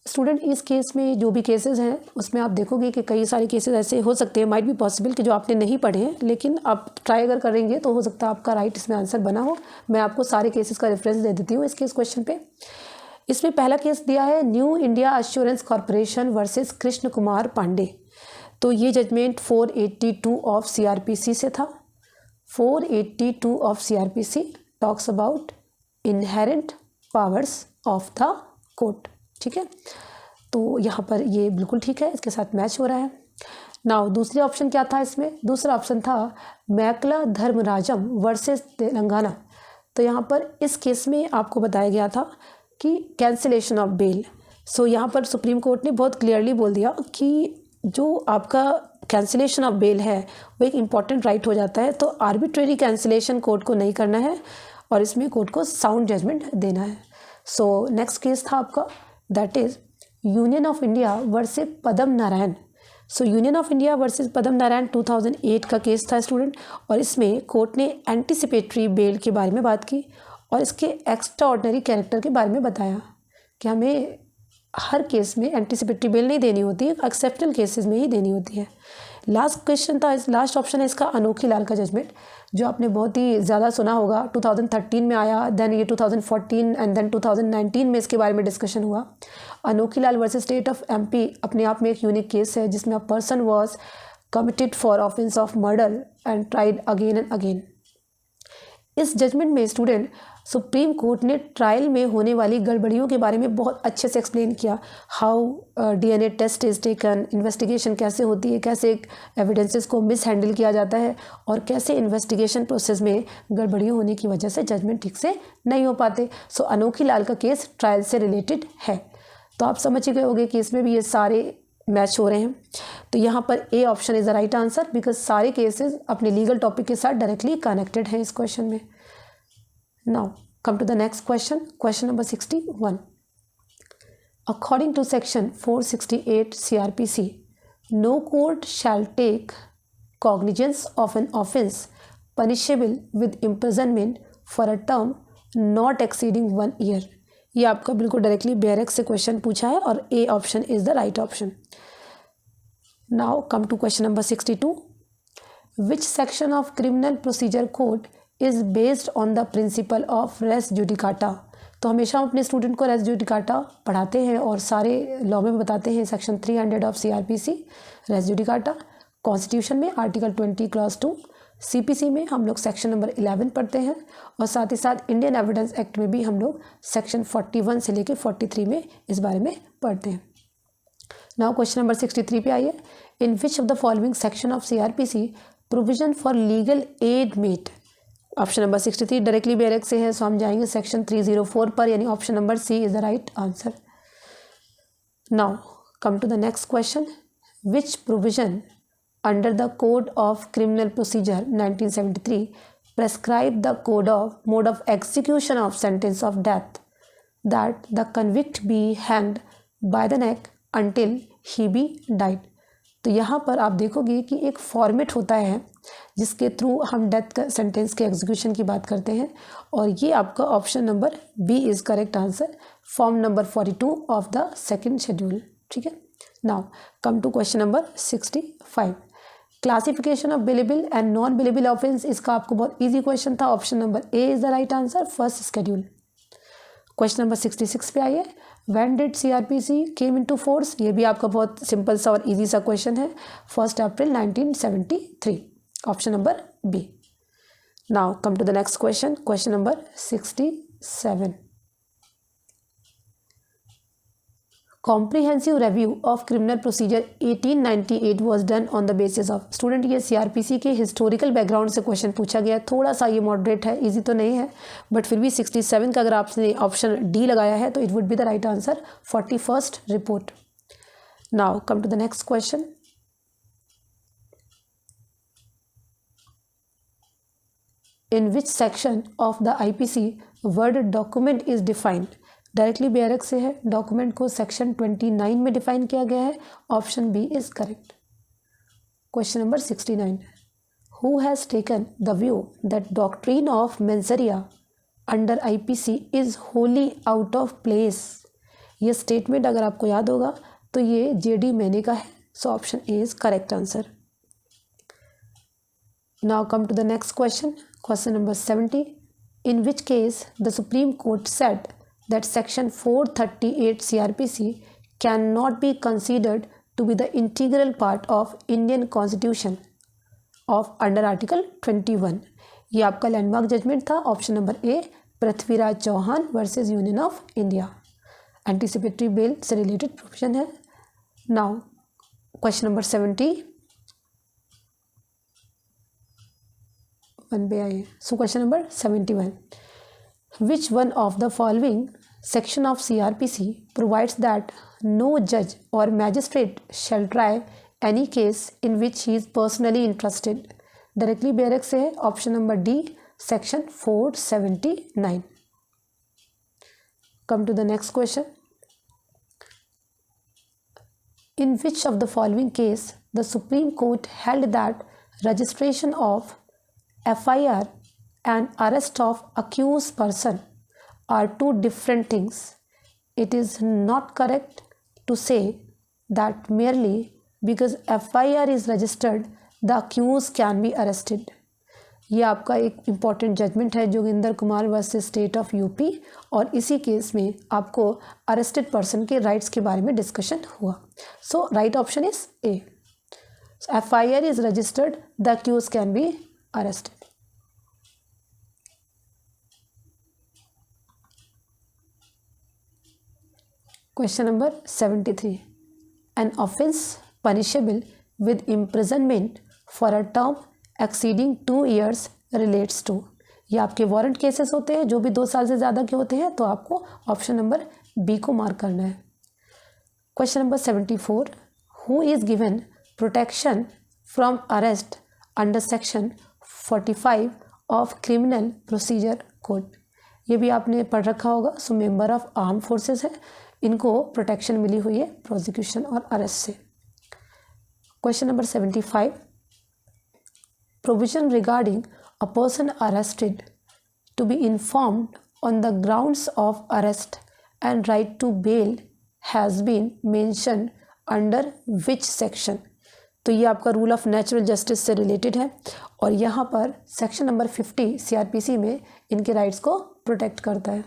Student इस केस में जो भी केसेस हैं उसमें आप देखोगे कि कई सारे केसेस ऐसे हो सकते हैं, माइट बी पॉसिबल कि जो आपने नहीं पढ़े हैं, लेकिन आप ट्राई अगर करेंगे तो हो सकता है आपका राइट इसमें आंसर बना हो. मैं आपको सारे केसेस का रेफरेंस दे देती हूँ इस केस क्वेश्चन पे. इसमें पहला केस दिया है new India assurance corporation versus Krishna Kumar Pandey. तो ये जजमेंट 482 ऑफ CRPC से था. 482 of CRPC talks about inherent powers of the court. ठीक है, तो यहाँ पर ये बिल्कुल ठीक है, इसके साथ मैच हो रहा है. नाउ दूसरे ऑप्शन क्या था इसमें, दूसरा ऑप्शन था मैकला धर्मराजम वर्सेस तेलंगाना. तो यहाँ पर इस केस में आपको बताया गया था कि कैंसिलेशन ऑफ बेल. सो यहाँ पर सुप्रीम कोर्ट ने बहुत क्लियरली बोल दिया कि जो आपका कैंसिलेशन ऑफ बेल है वो एक इम्पॉर्टेंट राइट हो जाता है. तो आर्बिट्रेरी कैंसिलेशन कोर्ट को नहीं करना है और इसमें कोर्ट को साउंड जजमेंट देना है. सो नेक्स्ट केस था आपका, that is Union of India versus Padam Narayan. So Union of India versus Padam Narayan 2008 का केस था स्टूडेंट, और इसमें कोर्ट ने एंटिसिपेटरी बेल के बारे में बात की और इसके एक्स्ट्रा ऑर्डिनरी कैरेक्टर के बारे में बताया कि हमें हर केस में एंटिसिपेटरी बेल नहीं देनी होती है, एक्सेप्शनल केसेस में ही देनी होती है. लास्ट क्वेश्चन था, लास्ट ऑप्शन है इसका अनोखी लाल का जजमेंट, जो आपने बहुत ही ज़्यादा सुना होगा। 2013 में आया, देन ये 2014 एंड देन 2019 में इसके बारे में डिस्कशन हुआ। अनोखी लाल वर्सेस स्टेट ऑफ एमपी अपने आप में एक यूनिक केस है, जिसमें a person was committed for offence of murder and tried again and again. इस जजमेंट में स्टूडेंट सुप्रीम कोर्ट ने ट्रायल में होने वाली गड़बड़ियों के बारे में बहुत अच्छे से एक्सप्लेन किया। How DNA test is taken, investigation कैसे होती है, कैसे एविडेंसेस को मिस हैंडल किया जाता है, और कैसे इन्वेस्टिगेशन प्रोसेस में गड़बड़ियों होने की वजह से जजमेंट ठीक से नहीं हो पाते। सो अनोखी लाल का केस ट्रायल से रिलेटेड है। तो आप समझ ही गए होंगे कि इसमें भी ये सारे मैच हो रहे हैं। तो यहाँ पर A option is the right answer, because सारे केसेस अपने लीगल टॉपिक के साथ डायरेक्टली कनेक्टेड हैं इस क्वेश्चन में। Now come to the next question, question number 61. According to section 468 CRPC, no court shall take cognizance of an offence punishable with imprisonment for a term not exceeding 1 year. ये आपका बिल्कुल directly bare act से question पूछा है और A option is the right option. Now come to question number 62. Which section of criminal procedure code is based on the principle of res judicata? तो हमेशा हम अपने स्टूडेंट को रेस जुडिकाटा पढ़ाते हैं और सारे लॉ में बताते हैं। Section 300 of CRPC res judicata, constitution में आर्टिकल 20 क्लॉज 2, CPC में हम लोग सेक्शन नंबर 11 पढ़ते हैं, और साथ ही साथ इंडियन एविडेंस एक्ट में भी हम लोग सेक्शन 41 से लेकर 43 में इस बारे में पढ़ते हैं। नाउ क्वेश्चन नंबर 63 पे आइए। In which of the following section of CRPC provision for legal aid made? Option number 63 directly bare act से है, सो हम जाएंगे सेक्शन 304 पर, यानी option number C is the right answer. Now come to the next question. Which provision under the code of criminal procedure 1973 prescribe the code of mode of execution of sentence of death that the convict be hanged by the neck until he be died? तो यहाँ पर आप देखोगे कि एक format होता है जिसके थ्रू हम डेथ का सेंटेंस के एग्जीक्यूशन की बात करते हैं, और ये आपका option number B is correct answer, form number 42 of the second schedule. ठीक है। Now come to question number 65। Classification of bailable and non bailable offence, इसका आपको बहुत ईजी क्वेश्चन था, option number A is the right answer, first schedule. Question number 66 पे आइए। When did CRPC came into force? ये भी आपका बहुत सिंपल सा और इजी सा क्वेश्चन है, 1 April 1973, option number B. Now come to the next question, question number 67। Comprehensive review of criminal procedure 1898 was done on the basis of? Student ये CRPC के हिस्टोरिकल बैकग्राउंड से क्वेश्चन पूछा गया है, थोड़ा सा ये मॉडरेट है, इजी तो नहीं है, बट फिर भी 67 का अगर आपने ऑप्शन डी लगाया है तो it would be the right answer, 41st report. Now come to the next question. In which section of the IPC word document is defined? Directly bare act से है, डॉक्यूमेंट को सेक्शन 29 में डिफाइन किया गया है, option B is correct. Question number 69। Who has taken the view that doctrine of mens rea under IPC is wholly out of place? ये statement अगर आपको याद होगा तो ये JD मैने का है, so option A is correct answer. Now come to the next question, question number 70। In which case the supreme court said that section 438 CRPC cannot be considered to be the integral part of Indian Constitution of under Article 21? ये आपका landmark judgment था, option number A, Prithviraj Chauhan versus union of India, anticipatory bail से related provision है। Now question number 71 पे आइए। So question number 71। Which one of the following section of CRPC provides that no judge or magistrate shall try any case in which he is personally interested? Directly bare act से है, option number D, section 479। Come to the next question. In which of the following case the Supreme Court held that registration of FIR and arrest of accused person are two different things? It is not correct to say that merely because FIR is registered the accused can be arrested. ये आपका एक important judgment है Joginder Kumar versus state of UP, और इसी case में आपको arrested person के rights के बारे में डिस्कशन हुआ। So right option is A. FIR is registered, the accused can be arrested. Question number 73, an offence punishable with imprisonment for a term exceeding 2 years relates to. ये आपके warrant cases होते हैं जो भी 2 साल से ज़्यादा के होते हैं, तो आपको ऑप्शन नंबर बी को मार्क करना है। Question number 74, who is given protection from arrest under section 45 of criminal procedure code. ये भी आपने पढ़ रखा होगा। सो मेंबर ऑफ आर्म फोर्सेस है, इनको प्रोटेक्शन मिली हुई है प्रोसिक्यूशन और अरेस्ट से। Question number 75, provision regarding a person arrested to be informed on the grounds of arrest and right to bail has been mentioned under which section। तो ये आपका rule of natural justice से related है, और यहाँ पर section number 50 CRPC में इनके राइट्स को प्रोटेक्ट करता है।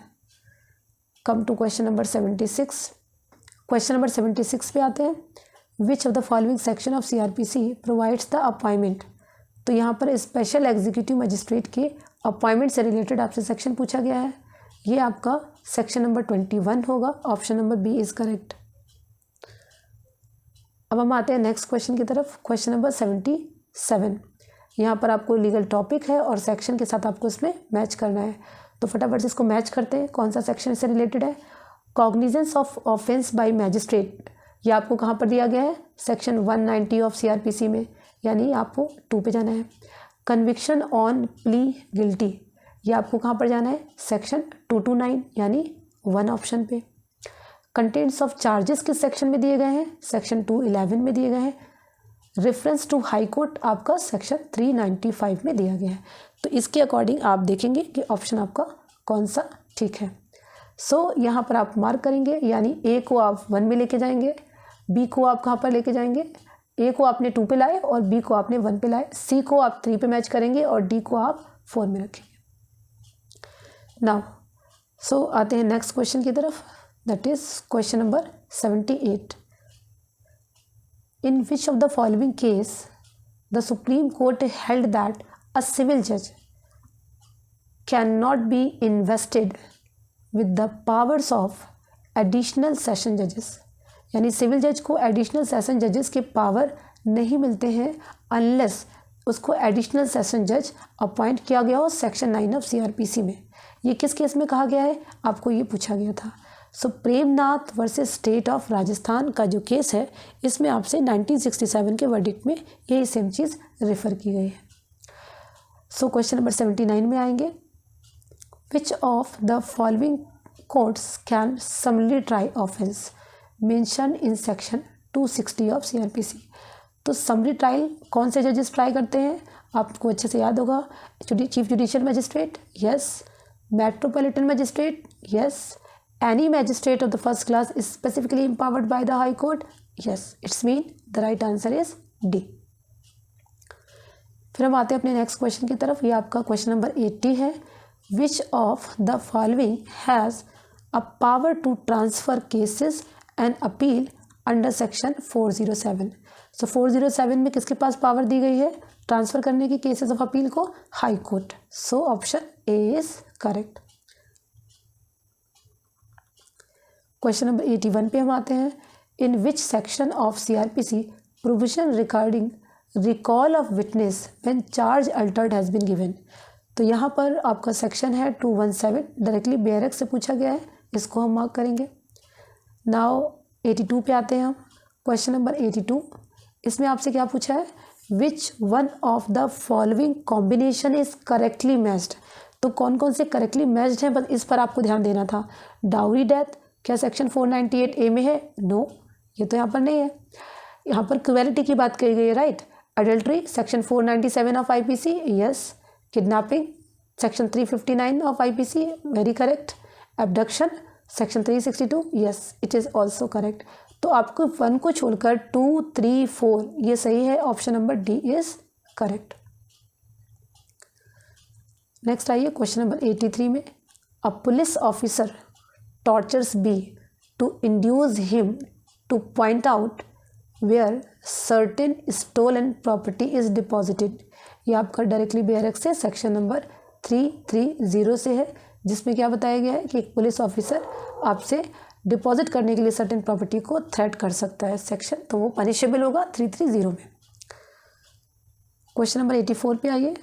Come to question number 76। Question number 76 पे आते हैं, which of the following section of CRPC provides the appointment. तो यहाँ पर स्पेशल एग्जीक्यूटिव मजिस्ट्रेट के अपॉइंटमेंट से रिलेटेड आपसे सेक्शन पूछा गया है। ये आपका सेक्शन नंबर 21 होगा। Option number B is correct. अब हम आते हैं नेक्स्ट क्वेश्चन की तरफ। क्वेश्चन नंबर 77, यहाँ पर आपको लीगल टॉपिक है और सेक्शन के साथ आपको इसमें मैच करना है। तो फटाफट से इसको मैच करते हैं। कौन सा सेक्शन से रिलेटेड है? Cognizance of offence bye magistrate. ये आपको कहाँ पर दिया गया है? सेक्शन 190 ऑफ CRPC में, यानी आपको 2 पे जाना है। कन्विक्शन ऑन प्ली गिल्टी, ये आपको कहाँ पर जाना है? सेक्शन 229 यानी 1 ऑप्शन पे। कंटेंट्स ऑफ चार्जेस किस सेक्शन में दिए गए हैं? सेक्शन 211 में दिए गए हैं। रेफरेंस टू हाई कोर्ट आपका सेक्शन 395 में दिया गया है। तो इसके अकॉर्डिंग आप देखेंगे कि ऑप्शन आपका कौन सा ठीक है। सो यहाँ पर आप मार्क करेंगे, यानी ए को आप 1 में लेके जाएंगे, बी को आप कहाँ पर लेके जाएंगे? ए को आपने 2 पे लाए और बी को आपने 1 पे लाए। सी को आप 3 पे मैच करेंगे और डी को आप 4 में रखेंगे। नाउ सो आते हैं नेक्स्ट क्वेश्चन की तरफ, that is question number 78। In which of the following case the supreme court held that a civil जज can not be invested with the powers of additional session जजेस। यानी civil जज को additional session जजेस के power नहीं मिलते हैं अनलेस उसको एडिशनल सेशन जज अपॉइंट किया गया हो सेक्शन 9 ऑफ CRPC में। ये किस केस में कहा गया है? आपको ये पूछा गया था। So Premnath versus state of Rajasthan का जो केस है, इसमें आपसे 1967 के वर्डिक्ट में यही सेम चीज़ रेफर की गई है। सो क्वेश्चन नंबर 79 में आएंगे, which of the following courts can summarily try offence mention in section 260 of CRPC। तो समरी ट्रायल कौन से जजेस ट्राई करते हैं? आपको अच्छे से याद होगा। Chief judicial magistrate, yes. Metropolitan magistrate, yes. Any magistrate of the first class is specifically empowered by the high court, yes. It's mean the right answer is D. फिर हम आते हैं अपने नेक्स्ट क्वेश्चन की तरफ। ये आपका क्वेश्चन नंबर 80 है। Which of the following has a power to transfer cases and appeal under section 407। So 407 में किसके पास पावर दी गई है ट्रांसफर करने की केसेस ऑफ अपील को? High Court. So option A is correct. Question number 81 पे हम आते हैं। In which section of CRPC provision regarding recall of witness when charge altered has been given. तो यहाँ पर आपका सेक्शन है 217, डायरेक्टली बेयरक से पूछा गया है, इसको हम मार्क करेंगे। नाउ 82 पे आते हैं हम। क्वेश्चन नंबर 82, इसमें आपसे क्या पूछा है? Which one of the following combination is correctly matched. तो कौन कौन से करेक्टली मैच्ड हैं, बस इस पर आपको ध्यान देना था। डाउरी डेथ क्या सेक्शन 498A में है? नो, ये तो यहाँ पर नहीं है। यहाँ पर क्वेलिटी की बात कही गई है, right. Adultery section 497 of IPC, yes. Kidnapping section 359 of IPC, very correct. Abduction section 362, yes, it is also correct. तो आपको 1 को छोड़कर 2, 3, 4 ये सही है, option number D is correct. Next आइए क्वेश्चन नंबर 83 में, a police officer tortures B to induce him to point out where certain stolen property is deposited. ये आपका डायरेक्टली बेयरक से सेक्शन नंबर 330 से है, जिसमें क्या बताया गया है कि एक पुलिस ऑफिसर आपसे डिपॉजिट करने के लिए सर्टेन प्रॉपर्टी को थ्रेट कर सकता है सेक्शन, तो वो पनिशेबल होगा 330 में। क्वेश्चन नंबर 84 पे आइए,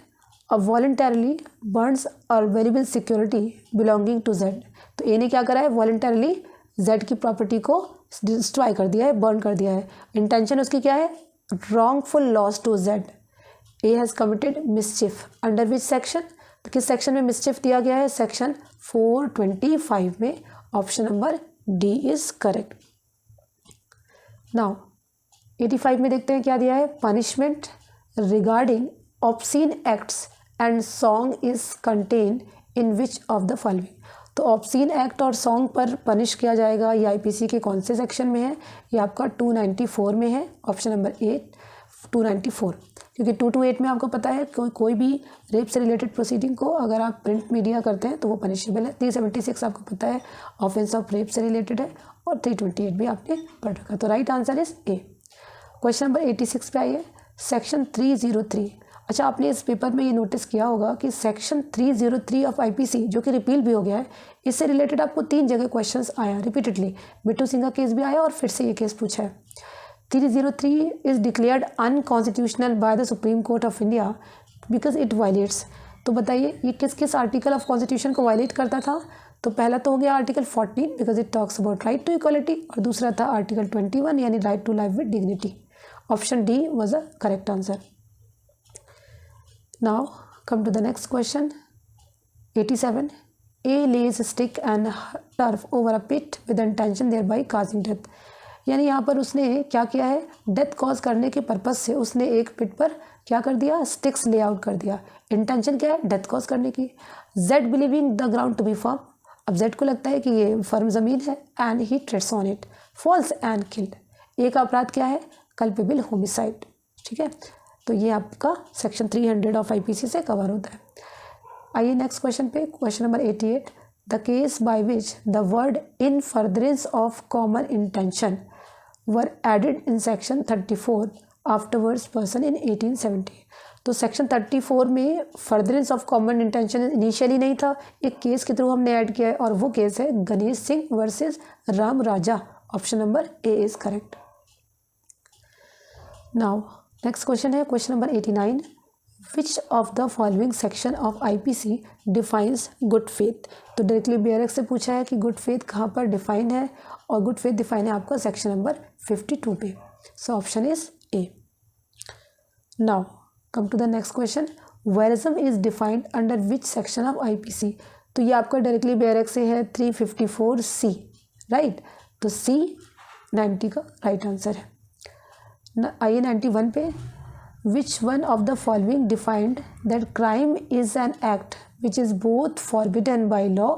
A voluntarily burns a valuable security belonging to Z. तो ए ने क्या करा है, वॉलंटरली जेड की प्रॉपर्टी को डिस्ट्रॉय कर दिया है, बर्न कर दिया है। इंटेंशन उसकी क्या है, wrongful loss to Z. A has committed mischief under which section, तो किस सेक्शन में मिसचिफ दिया गया है, सेक्शन 425 में, option number D is correct. Now 85 में देखते हैं क्या दिया है, punishment regarding obscene acts and song is contain in which of the following. तो ऑब्सीन एक्ट और सॉन्ग पर पनिश किया जाएगा, ये आईपीसी के कौन से सेक्शन में है, ये आपका 294 में है, ऑप्शन नंबर 8 294, क्योंकि 228 में आपको पता है कोई भी रेप से रिलेटेड प्रोसीडिंग को अगर आप प्रिंट मीडिया करते हैं तो वो पनिशेबल है। 376 आपको पता है ऑफेंस ऑफ रेप से रिलेटेड है, और 328 भी आपने पढ़ रखा, तो right answer is a. Question number 86 पे आइए, सेक्शन 303। अच्छा, आपने इस पेपर में ये नोटिस किया होगा कि सेक्शन 303 ऑफ आईपीसी, जो कि रिपील भी हो गया है, इससे रिलेटेड आपको 3 जगह क्वेश्चंस आया रिपीटेडली। मिट्टू सिंह का केस भी आया और फिर से ये केस पूछा है। 303 is declared unconstitutional by the supreme court of India because it violates. तो बताइए ये किस किस आर्टिकल ऑफ कॉन्स्टिट्यूशन को वायलेट करता था। तो पहला तो हो गया article 14 because it talks about right to equality, और दूसरा था आर्टिकल 21 यानी right to life with dignity. Option D was a correct answer. Now come to the next question 87। A lays stick and turf over a pit with intention thereby causing death. यानी यहाँ पर उसने क्या किया है, death cause करने के purpose से उसने एक पिट पर क्या कर दिया, स्टिक्स ले आउट कर दिया। इंटेंशन क्या है, डेथ कॉज करने की। Z believing the ground to be firm, अब जेड को लगता है कि ये फर्म ज़मीन है, and he treads on it, falls and killed. एक अपराध क्या है, कल्पेबल होमिसाइड। ठीक है, तो ये आपका सेक्शन 300 ऑफ आईपीसी से कवर होता है। आइए नेक्स्ट क्वेश्चन पे, question number 88। The case by which the word in furtherance of common intention were added in section 34 afterwards person in 1870। तो सेक्शन 34 में furtherance of common intention initially नहीं था, एक केस के थ्रू हमने ऐड किया है, और वो केस है Ganesh Singh versus Ram Raja. Option number A is correct. Now next question है question number 89। Which of the following section of IPC defines good faith. तो डायरेक्टली बेयरक से पूछा है कि गुड फेथ कहाँ पर डिफाइन है, और गुड फेथ डिफाइन है आपका सेक्शन नंबर 52 पे। So option is A. Now come to the next question, voyeurism is defined under which section of IPC. तो ये आपका डायरेक्टली बेयरक से है 354 सी, राइट, तो सी 90 का राइट आंसर है। आइए 91 पे, which one of the following defined that crime is an act which is both forbidden by law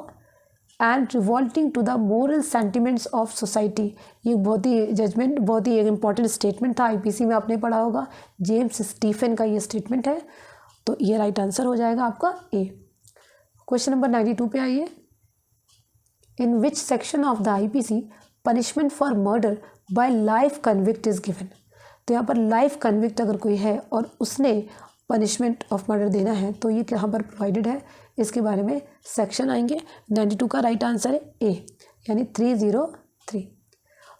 and revolting to the moral sentiments of society. ये बहुत ही जजमेंट, बहुत ही एक इंपॉर्टेंट स्टेटमेंट था, आईपीसी में आपने पढ़ा होगा, जेम्स स्टीफन का ये स्टेटमेंट है, तो ये राइट आंसर हो जाएगा आपका ए। क्वेश्चन नंबर 92 पे आइए, in which section of the IPC punishment for murder by life convict is given. तो यहाँ पर लाइफ कन्विक्ट अगर कोई है और उसने पनिशमेंट ऑफ मर्डर देना है तो ये कहाँ पर प्रोवाइडेड है, इसके बारे में सेक्शन आएंगे। 92 का राइट आंसर है ए, यानी 303।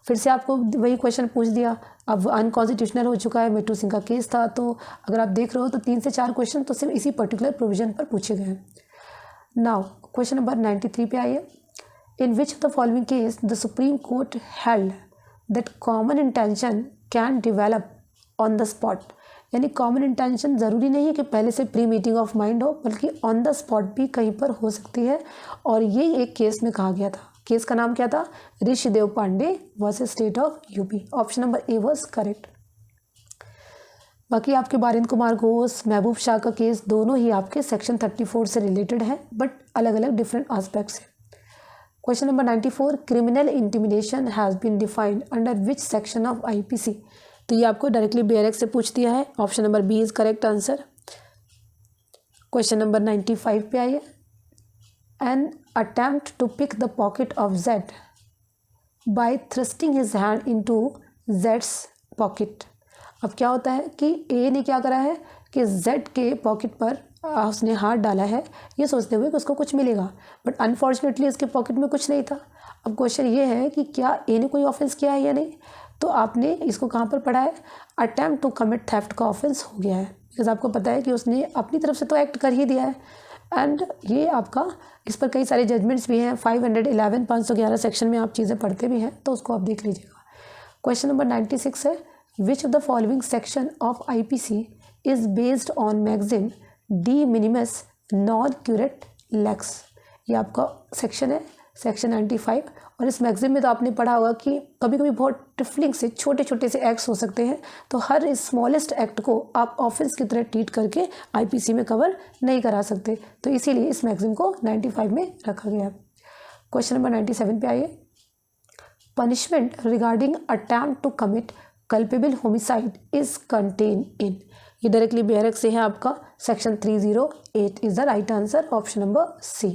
फिर से आपको वही क्वेश्चन पूछ दिया, अब अनकॉन्स्टिट्यूशनल हो चुका है, मिट्टू सिंह का केस था, तो अगर आप देख रहे हो तो 3 से 4 क्वेश्चन तो सिर्फ इसी पर्टिकुलर प्रोविजन पर पूछे गए हैं। नाउ क्वेश्चन नंबर 93 पे आइए, in which the following case the supreme court held that common intention can develop on the spot. यानी कॉमन इंटेंशन ज़रूरी नहीं है कि पहले से प्री मीटिंग ऑफ माइंड हो, बल्कि ऑन द स्पॉट भी कहीं पर हो सकती है, और ये एक केस में कहा गया था। केस का नाम क्या था, Rishidev Pandey versus state of UP. Option number A was correct. बाकी आपके बारिंद कुमार घोष, महबूब शाह का केस दोनों ही आपके सेक्शन 34 से रिलेटेड है, बट अलग अलग डिफरेंट आस्पेक्ट्स हैं। Question number 94, criminal intimidation has been defined under which section of IPC। तो ये आपको डायरेक्टली BRX से पूछ दिया है। Option number B is correct answer. Question number 95 पे आइए। An attempt to pick the pocket of Z by thrusting his hand into Z's pocket. अब क्या होता है कि ए ने क्या करा है कि Z के पॉकेट पर उसने हाथ डाला है ये सोचते हुए कि उसको कुछ मिलेगा, बट अनफॉर्चुनेटली उसके पॉकेट में कुछ नहीं था। अब क्वेश्चन ये है कि क्या ए ने कोई ऑफेंस किया है या नहीं। तो आपने इसको कहाँ पर पढ़ा है, अटेम्प्ट टू कमिट थेफ्ट का ऑफेंस हो गया है, बिकॉज आपको पता है कि उसने अपनी तरफ से तो एक्ट कर ही दिया है। एंड ये आपका इस पर कई सारे जजमेंट्स भी हैं, 511 511 सेक्शन में आप चीज़ें पढ़ते भी हैं, तो उसको आप देख लीजिएगा। क्वेश्चन नंबर 96 है, which of the following section of IPC is based on maxim de minimis non curat lex. ये आपका सेक्शन है, सेक्शन 95। और इस मैक्सिम में तो आपने पढ़ा होगा कि कभी कभी बहुत ट्रिफलिंग से छोटे छोटे से एक्ट्स हो सकते हैं, तो हर स्मॉलेस्ट एक्ट को आप ऑफेंस की तरह ट्रीट करके IPC में कवर नहीं करा सकते, तो इसीलिए इस मैक्सिम को 95 में रखा गया है। क्वेश्चन नंबर 97 पे आइए। Punishment regarding attempt to commit culpable homicide is contain in. ये डायरेक्टली BRX से है आपका, section 308 is the right answer, option number C.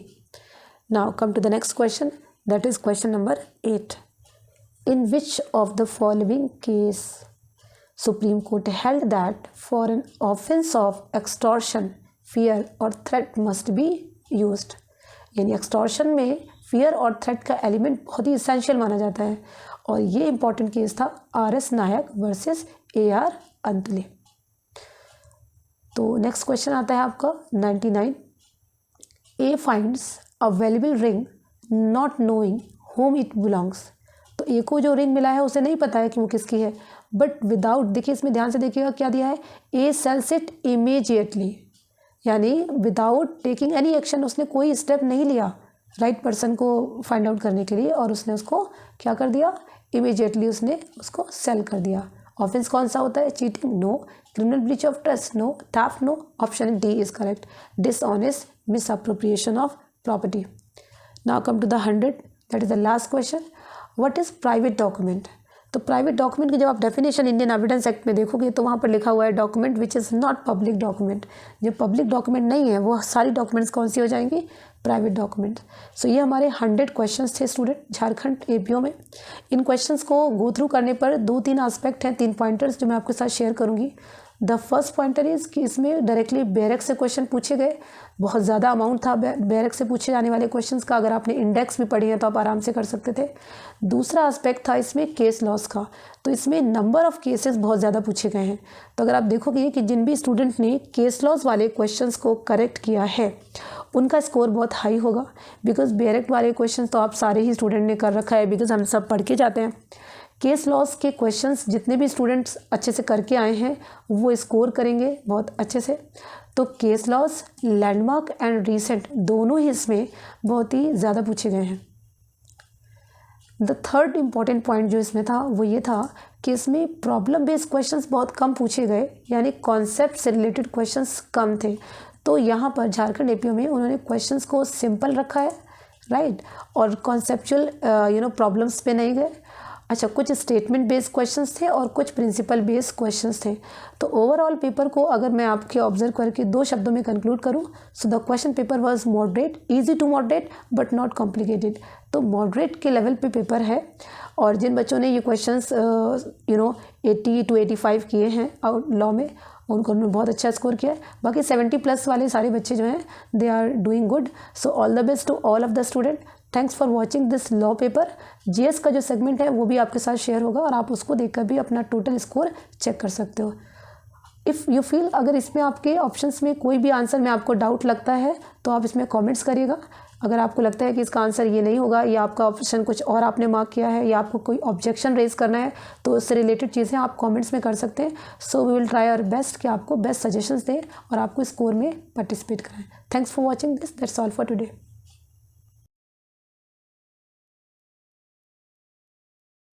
Now come to the next question, that is question number 8. In which of the following case Supreme Court held that for an offense of extortion fear or threat must be used। यानी extortion में fear और threat का element बहुत ही essential माना जाता है, और ये इंपॉर्टेंट केस था RS नायक वर्सेस AR अंतले। तो नेक्स्ट क्वेश्चन आता है आपका 99। A finds a valuable ring not knowing home it belongs. तो ए को जो रिंग मिला है उसे नहीं पता है कि वो किसकी है, बट विदाउट, देखिए इसमें ध्यान से देखिएगा क्या दिया है, ए सेल्स इट इमीडिएटली, यानी विदाउट टेकिंग एनी एक्शन, उसने कोई स्टेप नहीं लिया राइट पर्सन को फाइंड आउट करने के लिए, और उसने उसको क्या कर दिया, इमीडिएटली उसने उसको सेल कर दिया। ऑफेंस कौन सा होता है, cheating no, criminal breach of trust no, theft no, option D is correct, dishonest misappropriation of property. Now come to the 100, that is the last question. What is private document? तो private document की जब आप definition Indian evidence Act में देखोगे तो वहाँ पर लिखा हुआ है document which is not public document. जो पब्लिक डॉक्यूमेंट नहीं है वो सारी डॉक्यूमेंट्स कौन सी हो जाएंगी, प्राइवेट डॉक्यूमेंट। सो ये हमारे 100 क्वेश्चंस थे स्टूडेंट झारखंड APO में। इन क्वेश्चंस को गो थ्रू करने पर 2-3 एस्पेक्ट हैं, 3 पॉइंटर्स जो मैं आपके साथ शेयर करूँगी। द फर्स्ट पॉइंटर इज़ कि इसमें डायरेक्टली BRX से क्वेश्चन पूछे गए, बहुत ज़्यादा अमाउंट था BRX से पूछे जाने वाले क्वेश्चंस का। अगर आपने इंडेक्स भी पढ़ी है तो आप आराम से कर सकते थे। दूसरा एस्पेक्ट था इसमें केस लॉस का, तो इसमें नंबर ऑफ़ केसेस बहुत ज़्यादा पूछे गए हैं। तो अगर आप देखोगे कि जिन भी स्टूडेंट ने केस लॉस वाले क्वेश्चंस को करेक्ट किया है उनका स्कोर बहुत हाई होगा, बिकॉज BRX वाले क्वेश्चन तो आप सारे ही स्टूडेंट ने कर रखा है, बिकॉज हम सब पढ़ के जाते हैं। केस लॉस के क्वेश्चंस जितने भी स्टूडेंट्स अच्छे से करके आए हैं वो स्कोर करेंगे बहुत अच्छे से। तो case laws, landmark and recent दोनों ही इसमें बहुत ही ज़्यादा पूछे गए हैं। द थर्ड इम्पॉर्टेंट पॉइंट जो इसमें था वो ये था कि इसमें प्रॉब्लम बेस्ड क्वेश्चंस बहुत कम पूछे गए, यानी कॉन्सेप्ट से रिलेटेड क्वेश्चंस कम थे। तो यहाँ पर झारखंड APO में उन्होंने क्वेश्चंस को सिंपल रखा है, राइट, और कॉन्सेप्चुअल प्रॉब्लम्स पे नहीं गए। अच्छा, कुछ स्टेटमेंट बेस्ड क्वेश्चंस थे और कुछ प्रिंसिपल बेस्ड क्वेश्चंस थे। तो ओवरऑल पेपर को अगर मैं आपके ऑब्जर्व करके 2 शब्दों में कंक्लूड करूं, so the question paper was moderate, easy to moderate but not complicated. तो मॉडरेट के लेवल पे पेपर है, और जिन बच्चों ने ये क्वेश्चंस 80 to 85 किए हैं लॉ में, उनको उन्होंने बहुत अच्छा स्कोर किया है। बाकी 70+ वाले सारे बच्चे जो हैं they are doing good. So all the best to all of the student. Thanks for watching this law paper. GS का जो सेगमेंट है वो भी आपके साथ शेयर होगा, और आप उसको देखकर भी अपना टोटल स्कोर चेक कर सकते हो। इफ़ यू फील, अगर इसमें आपके ऑप्शंस में कोई भी आंसर में आपको डाउट लगता है तो आप इसमें कमेंट्स करिएगा। अगर आपको लगता है कि इसका आंसर ये नहीं होगा, या आपका ऑप्शन कुछ और आपने मार्क किया है, या आपको कोई ऑब्जेक्शन रेज करना है, तो उससे रिलेटेड चीज़ें आप कमेंट्स में कर सकते हैं। So we will try our best कि आपको बेस्ट सजेशंस दें और आपको स्कोर में पार्टिसिपेट कराएं। Thanks for watching this, that's all for today.